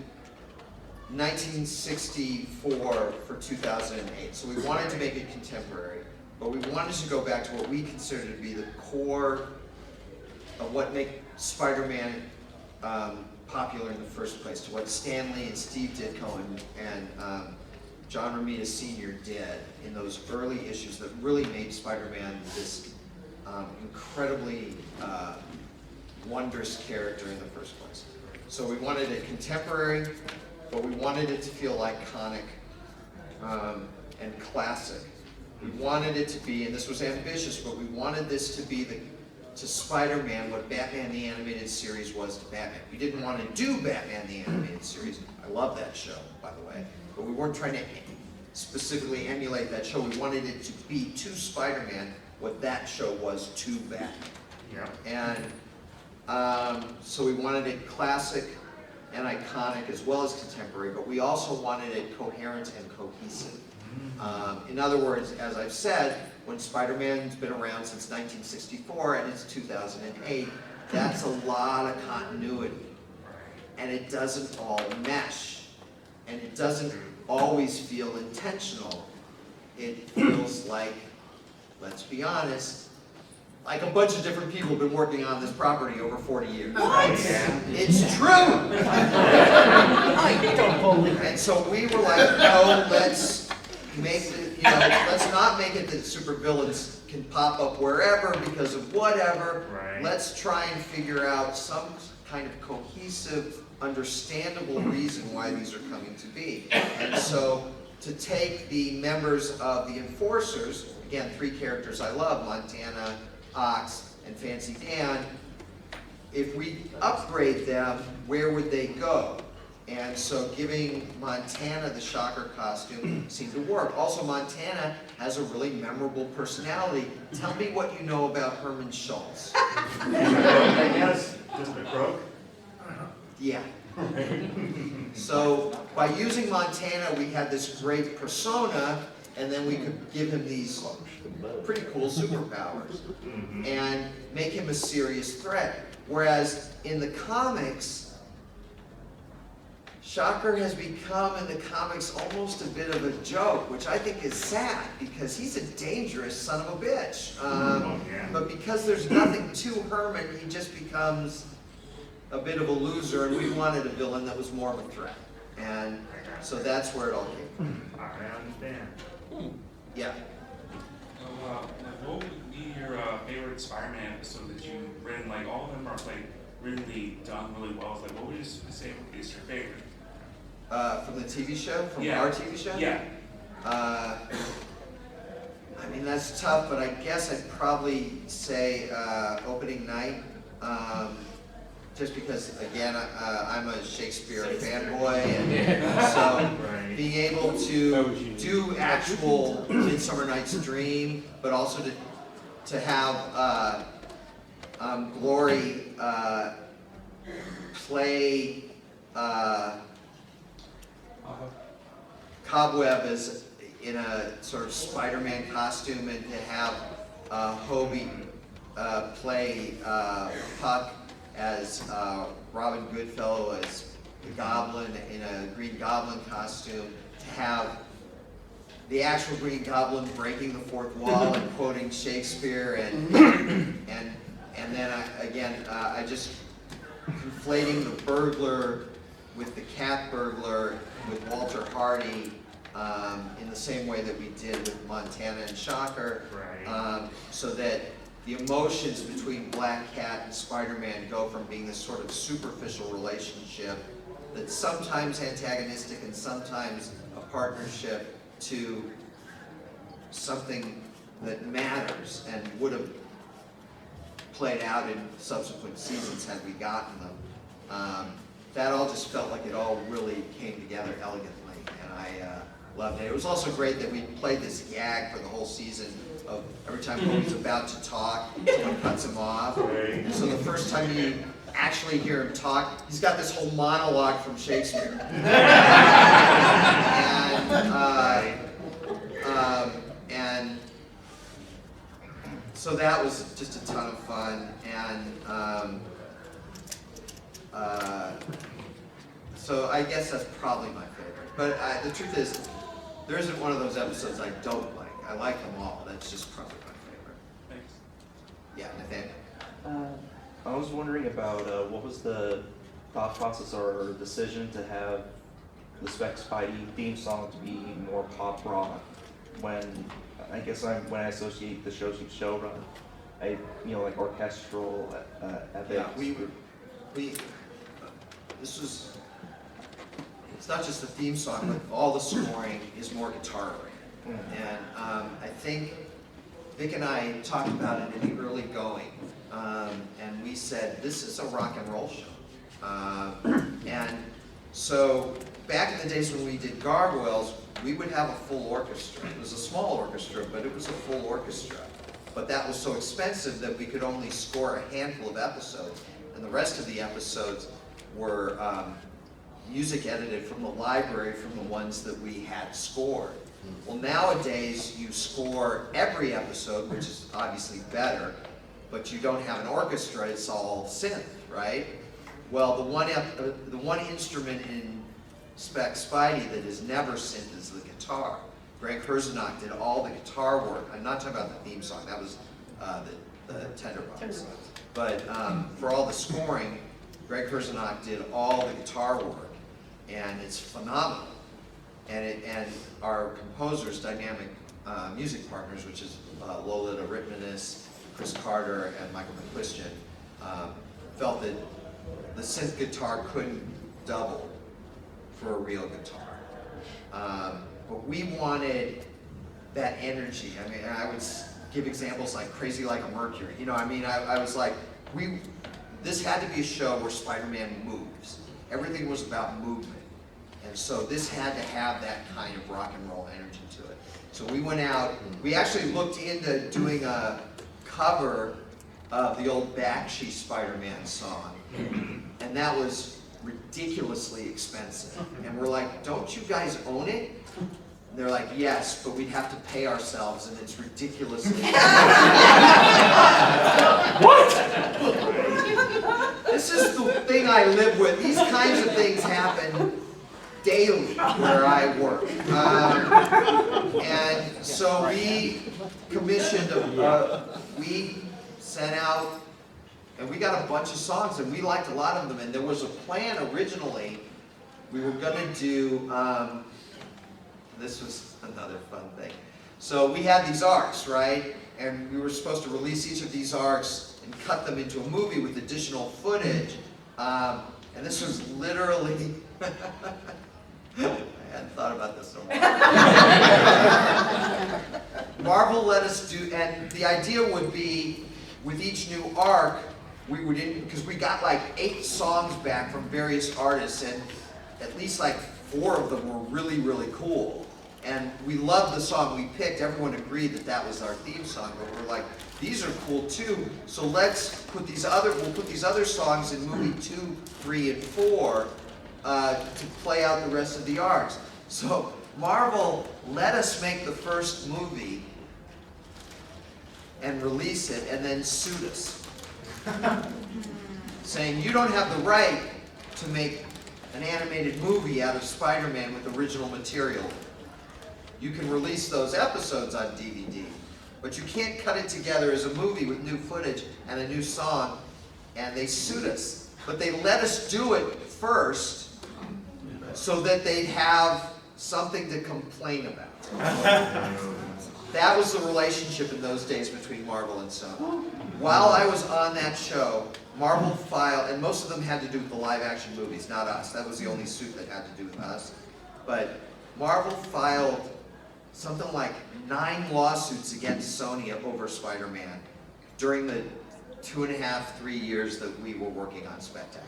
1964 for 2008. So we wanted to make it contemporary, but we wanted to go back to what we consider to be the core of what made Spider-Man popular in the first place, to what Stan Lee and Steve Ditko and John Romita Sr. did in those early issues that really made Spider-Man this incredibly wondrous character in the first place. So we wanted it contemporary, but we wanted it to feel iconic and classic. We wanted it to be, and this was ambitious, but we wanted this to be to Spider-Man what Batman the Animated Series was to Batman. We didn't want to do Batman the Animated Series. I love that show, by the way. But we weren't trying to specifically emulate that show. We wanted it to be to Spider-Man what that show was to Batman. Yeah. And so we wanted it classic and iconic as well as contemporary, but we also wanted it coherent and cohesive. In other words, as I've said, when Spider-Man's been around since 1964 and it's 2008, that's a lot of continuity. And it doesn't all mesh. And it doesn't always feel intentional. It feels like, let's be honest, like a bunch of different people have been working on this property over 40 years. What? It's true! I don't believe it. And so we were like, no, let's make let's not make it that supervillains can pop up wherever because of whatever. Right. Let's try and figure out some kind of cohesive, understandable reason why these are coming to be. And so to take the members of the Enforcers, again, 3 characters I love, Montana, Ox, and Fancy Dan, if we upgrade them, where would they go? And so giving Montana the Shocker costume seemed to work. Also, Montana has a really memorable personality. Tell me what you know about Herman Schultz. I guess, just a crook. Yeah. So by using Montana, we had this great persona, and then we could give him these pretty cool superpowers and make him a serious threat. Whereas in the comics, Shocker has become in the comics almost a bit of a joke, which I think is sad because he's a dangerous son of a bitch. But because there's nothing to Herman, he just becomes a bit of a loser, and we wanted a villain that was more of a threat. And so that's where it all came from. I understand. Yeah. What would be your favorite Spider-Man episode that you've written? Like, all of them are like really done really well. Like, what would you say is your favorite? From the TV show? From Yeah. our TV show? Yeah. I mean, that's tough, but I guess I'd probably say opening night. Just because, again, I'm a Shakespeare fanboy, and so being able to do actual Midsummer Night's Dream, but also to have Glory play Cobweb as in a sort of Spider-Man costume, and to have Hobie play Puck as Robin Goodfellow as the Goblin in a Green Goblin costume, to have the actual Green Goblin breaking the fourth wall and quoting Shakespeare, and then I just conflating the burglar with the cat burglar with Walter Hardy in the same way that we did with Montana and Shocker, so that the emotions between Black Cat and Spider-Man go from being this sort of superficial relationship that's sometimes antagonistic and sometimes a partnership to something that matters and would have played out in subsequent seasons had we gotten them. That all just felt like it all really came together elegantly, and I loved it. It was also great that we played this gag for the whole season of every time Hobie's about to talk, someone cuts him off. And so the first time you actually hear him talk, he's got this whole monologue from Shakespeare. And so that was just a ton of fun, and so I guess that's probably my favorite. But the truth is, there isn't one of those episodes I don't like. I like them all. That's just probably my favorite. Thanks. Yeah, Nathaniel? I was wondering about what was the thought process or decision to have the Spec Spidey theme song to be more pop rock when I guess when I associate the shows you've showed on, like orchestral epics. Yeah, this was, it's not just the theme song, but all the scoring is more guitar oriented. And I think Vic and I talked about it in the early going, and we said, this is a rock and roll show. And so back in the days when we did Gargoyles, we would have a full orchestra. It was a small orchestra, but it was a full orchestra. But that was so expensive that we could only score a handful of episodes, and the rest of the episodes were music edited from the library from the ones that we had scored. Well, nowadays you score every episode, which is obviously better, but you don't have an orchestra, it's all synth, right? Well, the one instrument in Spec Spidey that is never synth is the guitar. Greg Herzenach did all the guitar work. I'm not talking about the theme song, that was the Tenderbox. But for all the scoring, Greg Herzenach did all the guitar work, and it's phenomenal. And our composers, Dynamic Music Partners, which is Lola Ritmanis, Chris Carter, and Michael McQuistion, felt that the synth guitar couldn't double for a real guitar. But we wanted that energy. I mean, I would give examples like Crazy Like a Mercury. You know, I mean, I was like, this had to be a show where Spider-Man moves. Everything was about movement. And so this had to have that kind of rock and roll energy to it. So we went out, we actually looked into doing a cover of the old Bakshi Spider-Man song. And that was ridiculously expensive. And we're like, don't you guys own it? And they're like, yes, but we'd have to pay ourselves, and it's ridiculously What? This is the thing I live with. These kinds of things happen daily where I work. And so we commissioned, we sent out, and we got a bunch of songs, and we liked a lot of them, and there was a plan originally. We were gonna do, this was another fun thing. So we had these arcs, right? And we were supposed to release each of these arcs and cut them into a movie with additional footage. And this was literally, I hadn't thought about this so much. Marvel let us do, and the idea would be, with each new arc, we would, because we got like 8 songs back from various artists, and at least like 4 of them were really, really cool. And we loved the song we picked. Everyone agreed that that was our theme song, but we're like, these are cool too. So let's put these we'll put these other songs in movie 2, 3, and 4 to play out the rest of the arcs. So Marvel let us make the first movie and release it, and then sued us, saying you don't have the right to make an animated movie out of Spider-Man with original material. You can release those episodes on DVD, but you can't cut it together as a movie with new footage and a new song, and they sued us. But they let us do it first so that they'd have something to complain about. That was the relationship in those days between Marvel and Sony. While I was on that show, Marvel filed, and most of them had to do with the live action movies, not us. That was the only suit that had to do with us. But Marvel filed something like 9 lawsuits against Sony over Spider-Man during the 2.5, 3 years that we were working on Spectacular.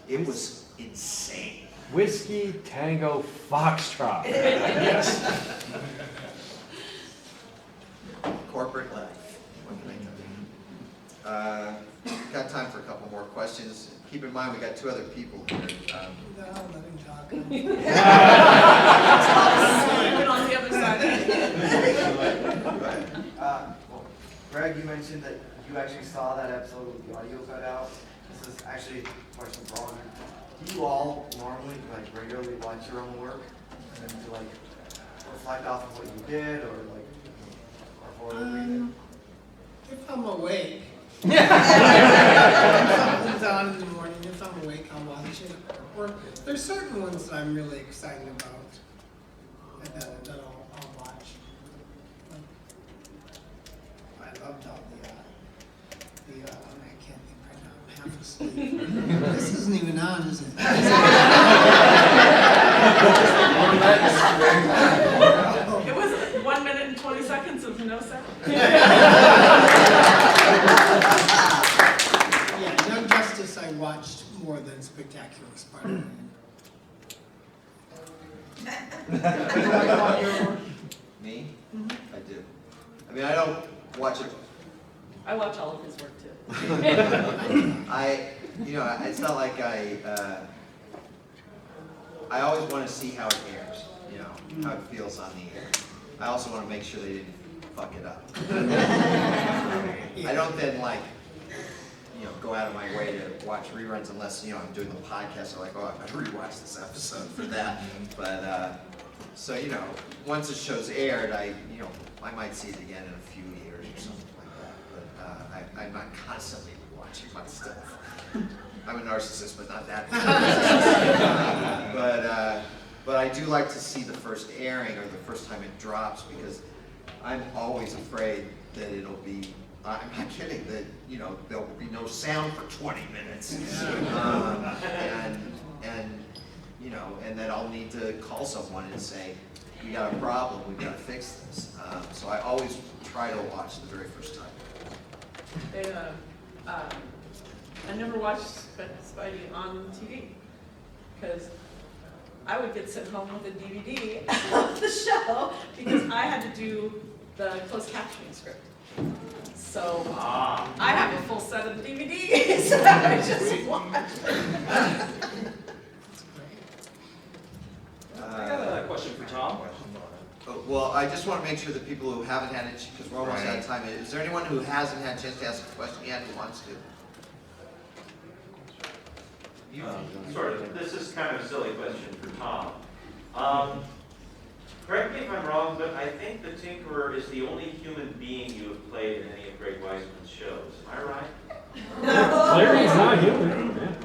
It was insane. Whiskey Tango Foxtrot. Yes. Corporate life. What can I tell you? Got time for a couple more questions. Keep in mind we got 2 other people here. No, let him talk. Even on the other side. Go ahead. Greg, you mentioned that you actually saw that episode with the audio cut out. This is actually a question for all of you. Do you all normally, like, regularly watch your own work and then to, like, reflect off of what you did or, like, or read it? If I'm awake. If something's on in the morning, if I'm awake, I'll watch it. Or there's certain ones that I'm really excited about that I'll watch. I loved all I can't think right now, I'm half asleep. This isn't even on, is it? It was 1 minute and 20 seconds of no sound. Yeah, Young Justice I watched more than Spectacular Spider-Man. Me? I do. I mean, I don't watch it. I watch all of his work too. It's not like I always want to see how it airs, how it feels on the air. I also want to make sure they didn't fuck it up. I don't then go out of my way to watch reruns unless, I'm doing the podcast, I'm like, oh, I better rewatch this episode for that. But, once the show's aired, I might see it again in a few years or something like that. But I'm not constantly watching my stuff. I'm a narcissist, but not that. But I do like to see the first airing or the first time it drops because I'm always afraid that it'll be, I'm not kidding, that there will be no sound for 20 minutes. And then I'll need to call someone and say, we got a problem, we gotta fix this. So I always try to watch the very first time. I never watched Spidey on TV because I would get sent home with a DVD of the show because I had to do the closed captioning script. So I have a full set of DVDs that I just watched. I got a question for Thom. Well, I just want to make sure that people who haven't had it, because we're almost out of time, is there anyone who hasn't had a chance to ask a question yet who wants to? Sort of. This is kind of a silly question for Thom. Correct me if I'm wrong, but I think the Tinkerer is the only human being you have played in any of Greg Weisman's shows. Am I right? Clarion's not human. Yeah.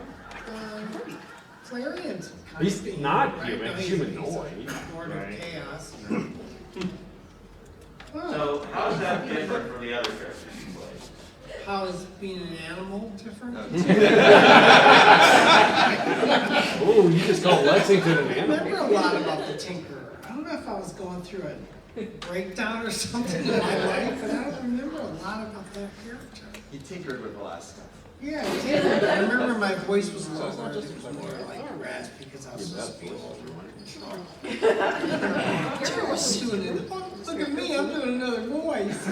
Clarion's He's not human, No, he's humanoid. Lord of Chaos. So how is that different from the other characters you play? How is being an animal different? Oh, you just called Lexington an I animal. remember a lot about the Tinkerer. I don't know if I was going through a breakdown or something in my life, but I don't remember a lot about that character. He tinkered with a lot of stuff. Yeah, I did. I remember my voice was lower. It was more like raspy because I was so speaking. Sure was doing it. Look at me, I'm doing another voice.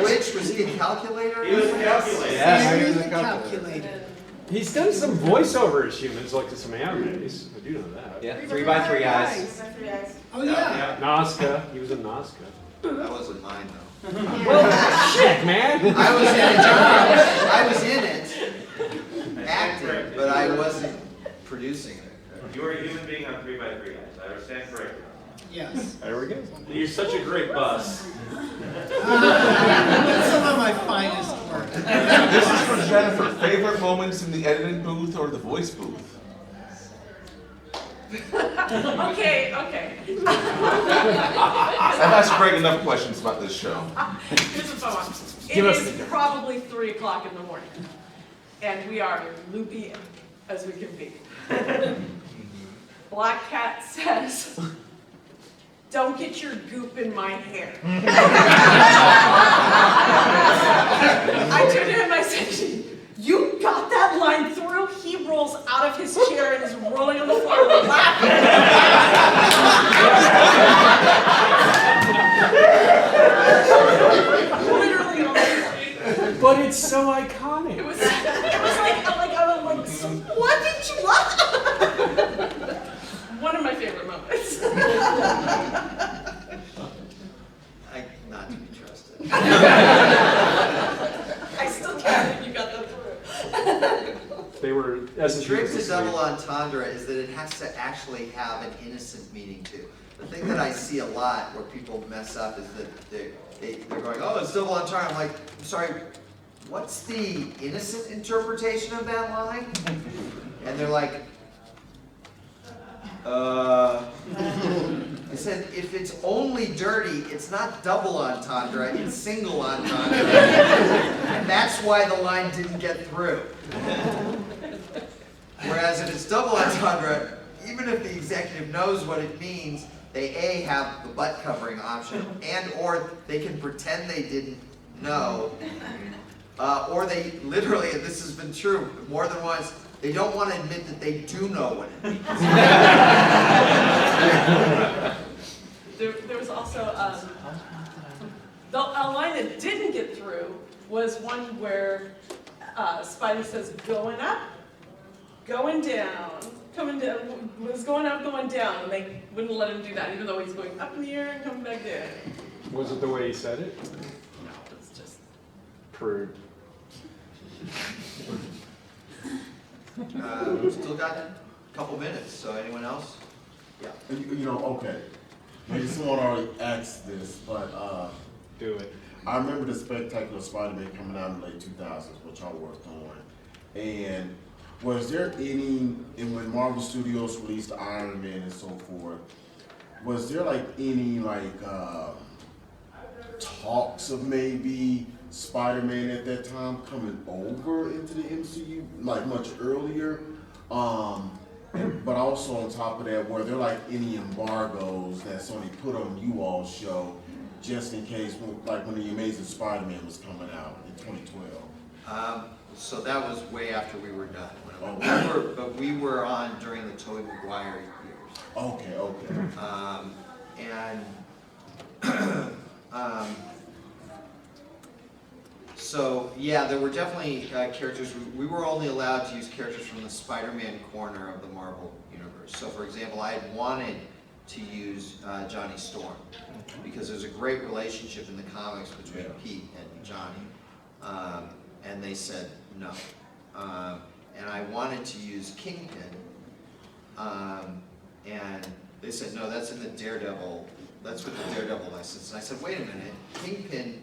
Which was he a calculator? He was a calculator. Yes. He was a calculator. He's done some voiceover as humans, like to some animes. I do know that. Yeah, 3x3 eyes. Oh, yeah. Nazca, he was in Nazca. That wasn't mine though. Well, shit, man. I was in it, acting, but I wasn't producing it. You are a human being on 3x3 eyes. I understand correctly. Yes. There we go. You're such a great bus. That's some of my finest work. This is for Jennifer. Favorite moments in the editing booth or the voice booth? Okay. I've asked Greg enough questions about this show. Here's a fun one. It is probably 3 o'clock in the morning, and we are loopy as we can be. Black Cat says, "Don't get your goop in my hair." I turned to him and I said, "You got that line through?" He rolls out of his chair and is rolling on the floor laughing. Literally on the street. But it's so iconic. It was like, what did you love? One of my favorite moments. they were, as The a trick to double entendre is that it has to actually have an innocent meaning too. The thing that I see a lot where people mess up is that they're going, oh, it's double entendre. I'm like, I'm sorry, what's the innocent interpretation of that line? And they're like, I said, if it's only dirty, it's not double entendre, it's single entendre. And that's why the line didn't get through. Whereas if it's double entendre, even if the executive knows what it means, they A, have the butt covering option, and or they can pretend they didn't know, or they literally, and this has been true more than once, they don't want to admit that they do know what it means. There was also, a line that didn't get through was one where Spidey says, going up, going down, coming down, was going up, going down, and they wouldn't let him do that, even though he's going up in the air and coming back down. Was it the way he said it? No, it's just... Prude. We've still got a couple minutes, so anyone else? Yeah. You know, okay. Maybe someone already asked this, but do it. I remember the Spectacular Spider-Man coming out in the late 2000s, which I worked on. And was there any, and when Marvel Studios released Iron Man and so forth, was there like any talks of maybe Spider-Man at that time coming over into the MCU like much earlier? But also on top of that, were there like any embargoes that Sony put on you all's show just in case, when the Amazing Spider-Man was coming out in 2012? So that was way after we were done. But we were on during the Tobey Maguire years. Okay. So yeah, there were definitely characters. We were only allowed to use characters from the Spider-Man corner of the Marvel universe. So for example, I had wanted to use Johnny Storm because there's a great relationship in the comics between Pete and Johnny, and they said no. And I wanted to use Kingpin, and they said no, that's in the Daredevil. That's with the Daredevil license. And I said, wait a minute, Kingpin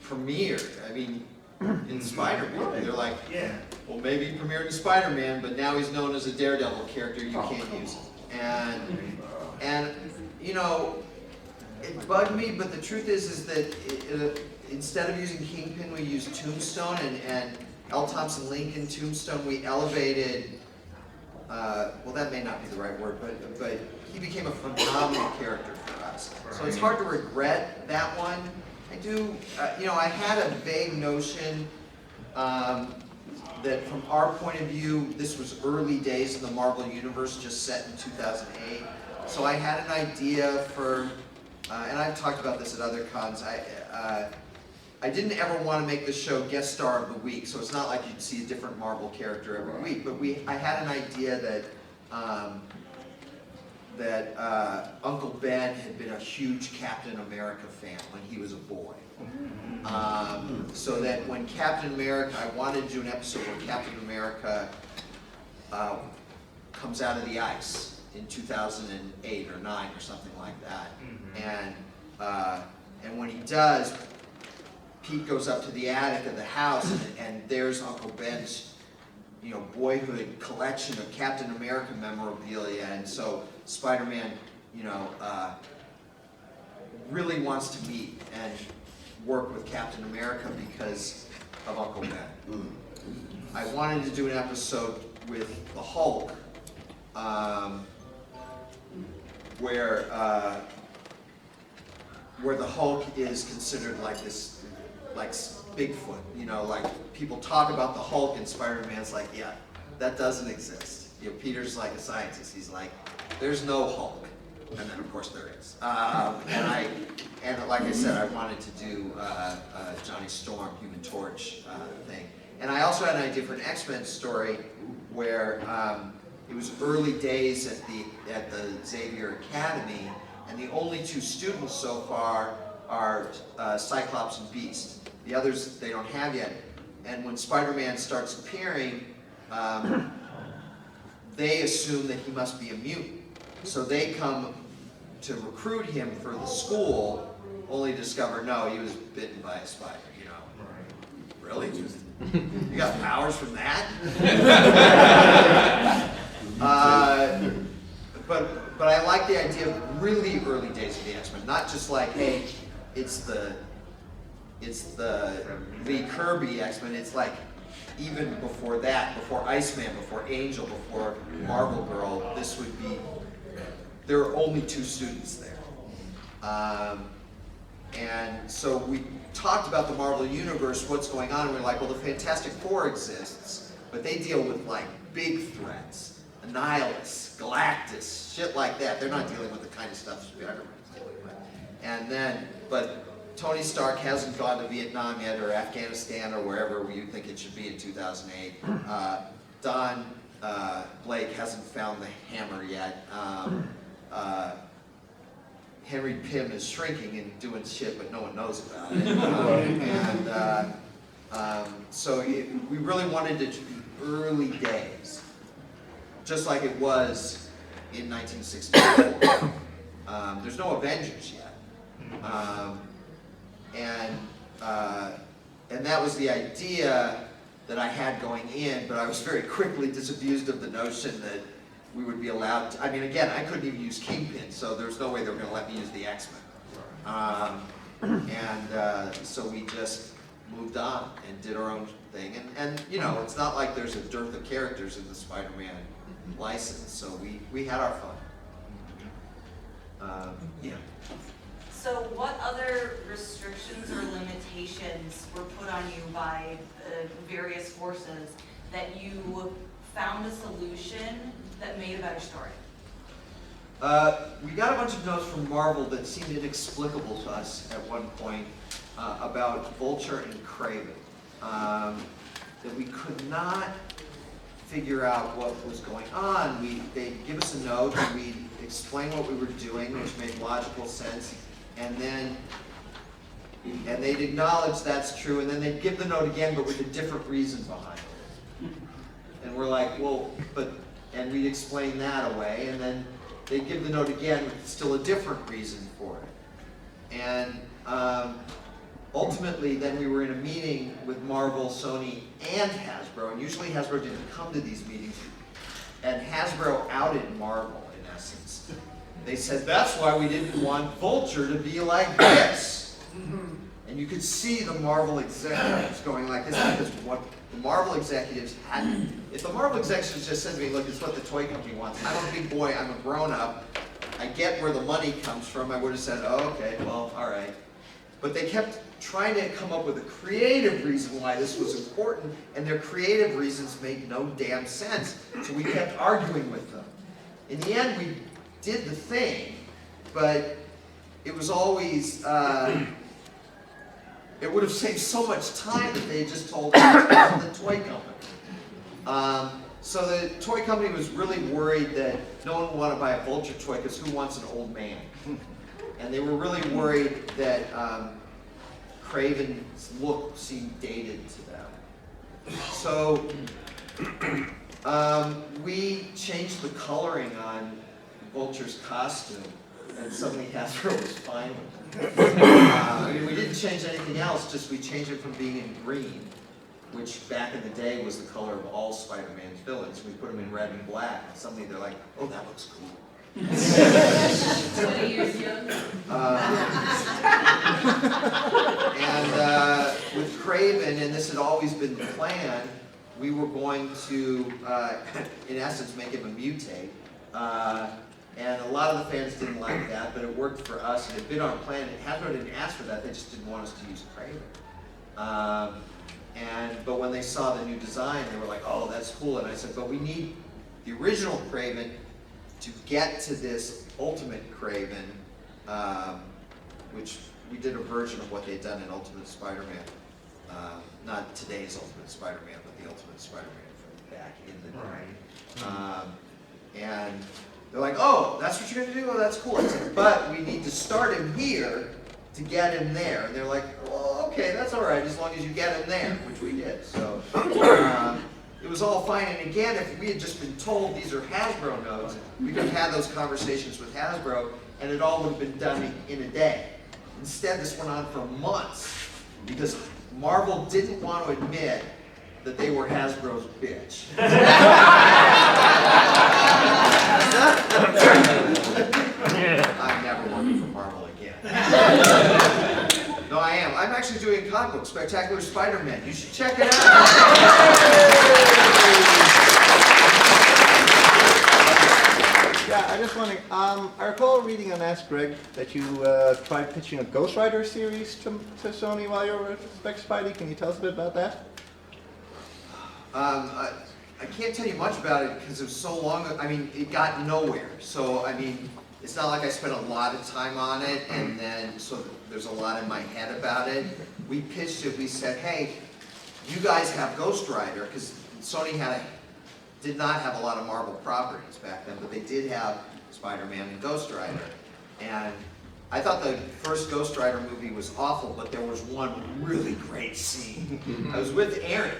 premiered, I mean, in Spider-Man. They're like, yeah, well, maybe he premiered in Spider-Man, but now he's known as a Daredevil character, you can't use it. And you know, it bugged me, but the truth is that instead of using Kingpin, we used Tombstone, and L. Thompson Lincoln Tombstone, we elevated, well, that may not be the right word, but he became a phenomenal character for us. So it's hard to regret that one. I do, you know, I had a vague notion that from our point of view, this was early days in the Marvel Universe, just set in 2008. So I had an idea for, and I've talked about this at other cons, I didn't ever want to make the show guest star of the week, so it's not like you'd see a different Marvel character every week, but I had an idea that Uncle Ben had been a huge Captain America fan when he was a boy. So that when Captain America, I wanted to do an episode where Captain America comes out of the ice in 2008 or 9 or something like that. And when he does, Pete goes up to the attic of the house, and there's Uncle Ben's, you know, boyhood collection of Captain America memorabilia, and so Spider-Man, you know, really wants to meet and work with Captain America because of Uncle Ben. I wanted to do an episode with the Hulk, where the Hulk is considered like this, like Bigfoot, you know, like people talk about the Hulk and Spider-Man's like, yeah, that doesn't exist. You know, Peter's like a scientist. He's like, there's no Hulk, and then of course there is. And like I said, I wanted to do Johnny Storm, Human Torch thing, and I also had an idea for an X-Men story where it was early days at the Xavier Academy, and the only 2 students so far are Cyclops and Beast. The others they don't have yet. And when Spider-Man starts appearing, they assume that he must be a mutant. So they come to recruit him for the school, only to discover, no, he was bitten by a spider, you know. Really? You got powers from that? But I like the idea of really early days of the X-Men, not just like, hey, it's the Lee Kirby X-Men. It's like even before that, before Iceman, before Angel, before Marvel Girl, this would be. There are only 2 students there, and so we talked about the Marvel Universe, what's going on, and we're like, well, the Fantastic Four exists, but they deal with like big threats, Annihilus, Galactus, shit like that. They're not dealing with the kind of stuff Spider-Man's dealing with. And then, but Tony Stark hasn't gone to Vietnam yet, or Afghanistan, or wherever you think it should be in 2008. Don Blake hasn't found the hammer yet. Henry Pym is shrinking and doing shit, but no one knows about it. So we really wanted it to be early days, just like it was in 1964. There's no Avengers yet. And that was the idea that I had going in, but I was very quickly disabused of the notion that we would be allowed to, I mean, again, I couldn't even use Kingpin, so there's no way they were going to let me use the X-Men. So we just moved on and did our own thing. And you know, it's not like there's a dearth of characters in the Spider-Man license, so we had our fun. Yeah. So what other restrictions or limitations were put on you by various forces that you found a solution that made a better story? We got a bunch of notes from Marvel that seemed inexplicable to us at one point about Vulture and Kraven. That we could not figure out what was going on. They'd give us a note and we'd explain what we were doing, which made logical sense, and they'd acknowledge that's true, and then they'd give the note again, but with a different reason behind it. And we're like, well, and we'd explain that away, and then they'd give the note again with still a different reason for it. And ultimately, then we were in a meeting with Marvel, Sony, and Hasbro, and usually Hasbro didn't come to these meetings, and Hasbro outed Marvel, in essence. They said, that's why we didn't want Vulture to be like this. And you could see the Marvel executives going like this, because what the Marvel executives had, if the Marvel executives just said to me, look, it's what the toy company wants. I'm a big boy, I'm a grown-up, I get where the money comes from, I would have said, oh, okay, well, all right. But they kept trying to come up with a creative reason why this was important, and their creative reasons made no damn sense. So we kept arguing with them. In the end, we did the thing, but it was always, it would have saved so much time if they had just told us the toy company. So the toy company was really worried that no one would want to buy a Vulture toy because who wants an old man? And they were really worried that Kraven's look seemed dated to them. So we changed the coloring on Vulture's costume, and suddenly Hasbro was fine with it. I mean, we didn't change anything else, just we changed it from being in green, which back in the day was the color of all Spider-Man's villains. We put them in red and black, and suddenly they're like, oh, that looks cool. 20 years young. And with Kraven, and this had always been the plan, we were going to, in essence, make him a mutate. And a lot of the fans didn't like that, but it worked for us, and it had been our plan. Hasbro didn't ask for that, they just didn't want us to use Kraven. But when they saw the new design, they were like, oh, that's cool. And I said, but we need the original Kraven to get to this Ultimate Kraven, which we did a version of what they'd done in Ultimate Spider-Man. Not today's Ultimate Spider-Man, but the Ultimate Spider-Man from back in the day. And they're like, oh, that's what you're going to do? Oh, that's cool. I said, but we need to start him here to get him there. And they're like, well, okay, that's all right, as long as you get him there, which we did. So it it was all fine. And again, if we had just been told these are Hasbro notes, we could have had those conversations with Hasbro, and it all would have been done in a day. Instead, this went on for months because Marvel didn't want to admit that they were Hasbro's bitch. I'm never working for Marvel again. No, I am. I'm actually doing a comic book, Spectacular Spider-Man. You should check it out. Yeah, I just wondering, I recall reading on Ask Greg that you tried pitching a Ghost Rider series to Sony while you were at Spec Spidey. Can you tell us a bit about that? I can't tell you much about it because it was so long. I mean, it got nowhere. So, I mean, it's not like I spent a lot of time on it, and then, so there's a lot in my head about it. We pitched it, we said, hey, you guys have Ghost Rider, because Sony did not have a lot of Marvel properties back then, but they did have Spider-Man and Ghost Rider. And I thought the first Ghost Rider movie was awful, but there was one really great scene. I was with Aaron,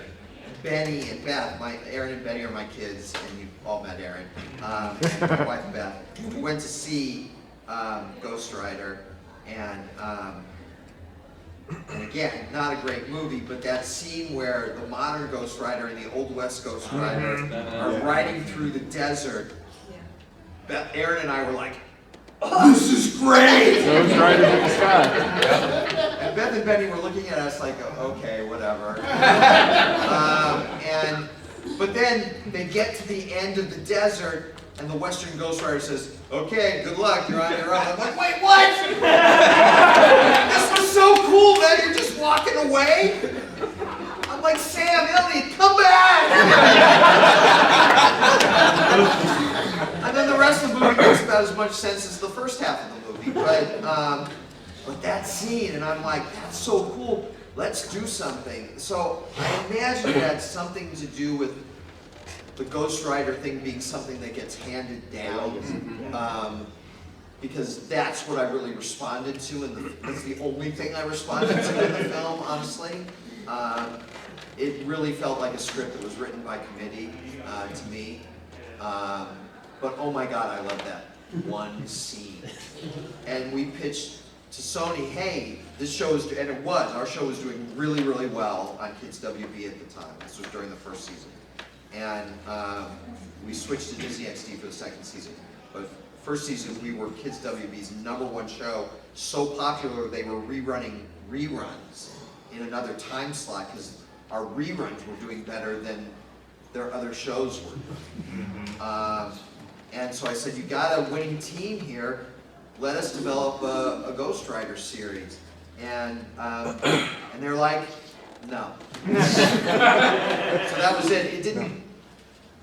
Benny, and Beth. Aaron and Benny are my kids, and you all met Aaron. And my wife Beth. We went to see Ghost Rider, and again, not a great movie, but that scene where the modern Ghost Rider and the Old West Ghost Rider are riding through the desert. Aaron and I were like, oh, this is great! Ghost Rider in the sky. And Beth and Benny were looking at us like, okay, whatever. But then they get to the end of the desert, and the Western Ghost Rider says, okay, good luck, you're on your own. I'm like, wait, what? This was so cool, man, you're just walking away? I'm like, Sam, Elliot, come back! And then the rest of the movie makes about as much sense as the first half of the movie. But that scene, and I'm like, that's so cool, let's do something. So I imagine it had something to do with the Ghost Rider thing being something that gets handed down. Because that's what I really responded to, and that's the only thing I responded to in the film, honestly. It really felt like a script that was written by committee to me. But oh my God, I love that one scene. And we pitched to Sony, hey, this show is, and it was, our show was doing really, really well on Kids WB at the time. This was during the first season. And we switched to Disney XD for the second season. But first season, we were Kids WB's #1 show. So popular, they were rerunning reruns in another time slot because our reruns were doing better than their other shows were doing. And so I said, you got a winning team here. Let us develop a Ghost Rider series. And they're like, no. So that was it. It didn't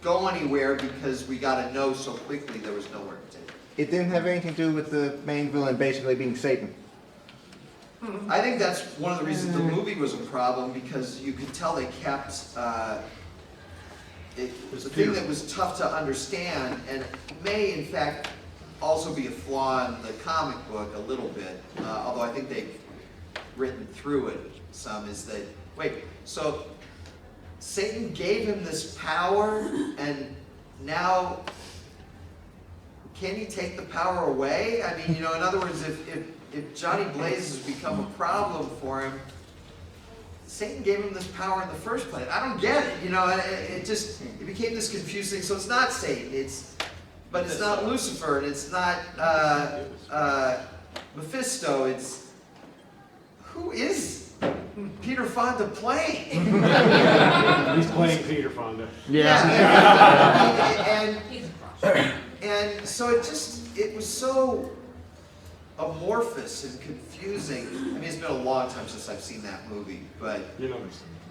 go anywhere because we got a no so quickly there was nowhere to take it. It didn't have anything to do with the main villain basically being Satan. I think that's one of the reasons the movie was a problem, because you could tell they kept the thing that was tough to understand, and may in fact also be a flaw in the comic book a little bit, although I think they've written through it some, is that, wait, so Satan gave him this power, and now can he take the power away? I mean, you know, in other words, if Johnny Blaze has become a problem for him, Satan gave him this power in the first place. I don't get it, you know, it became this confusing, so it's not Satan, but it's not Lucifer, and it's not Mephisto, who is Peter Fonda playing? He's playing Peter Fonda. And so it was so amorphous and confusing. I mean, it's been a long time since I've seen that movie, but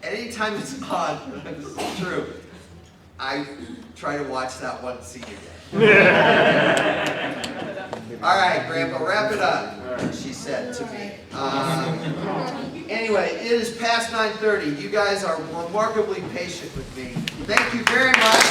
anytime it's on, it's true, I try to watch that one scene again. All right, Grandpa, wrap it up, she said to me. Anyway, it is past 9:30. You guys are remarkably patient with me. Thank you very much.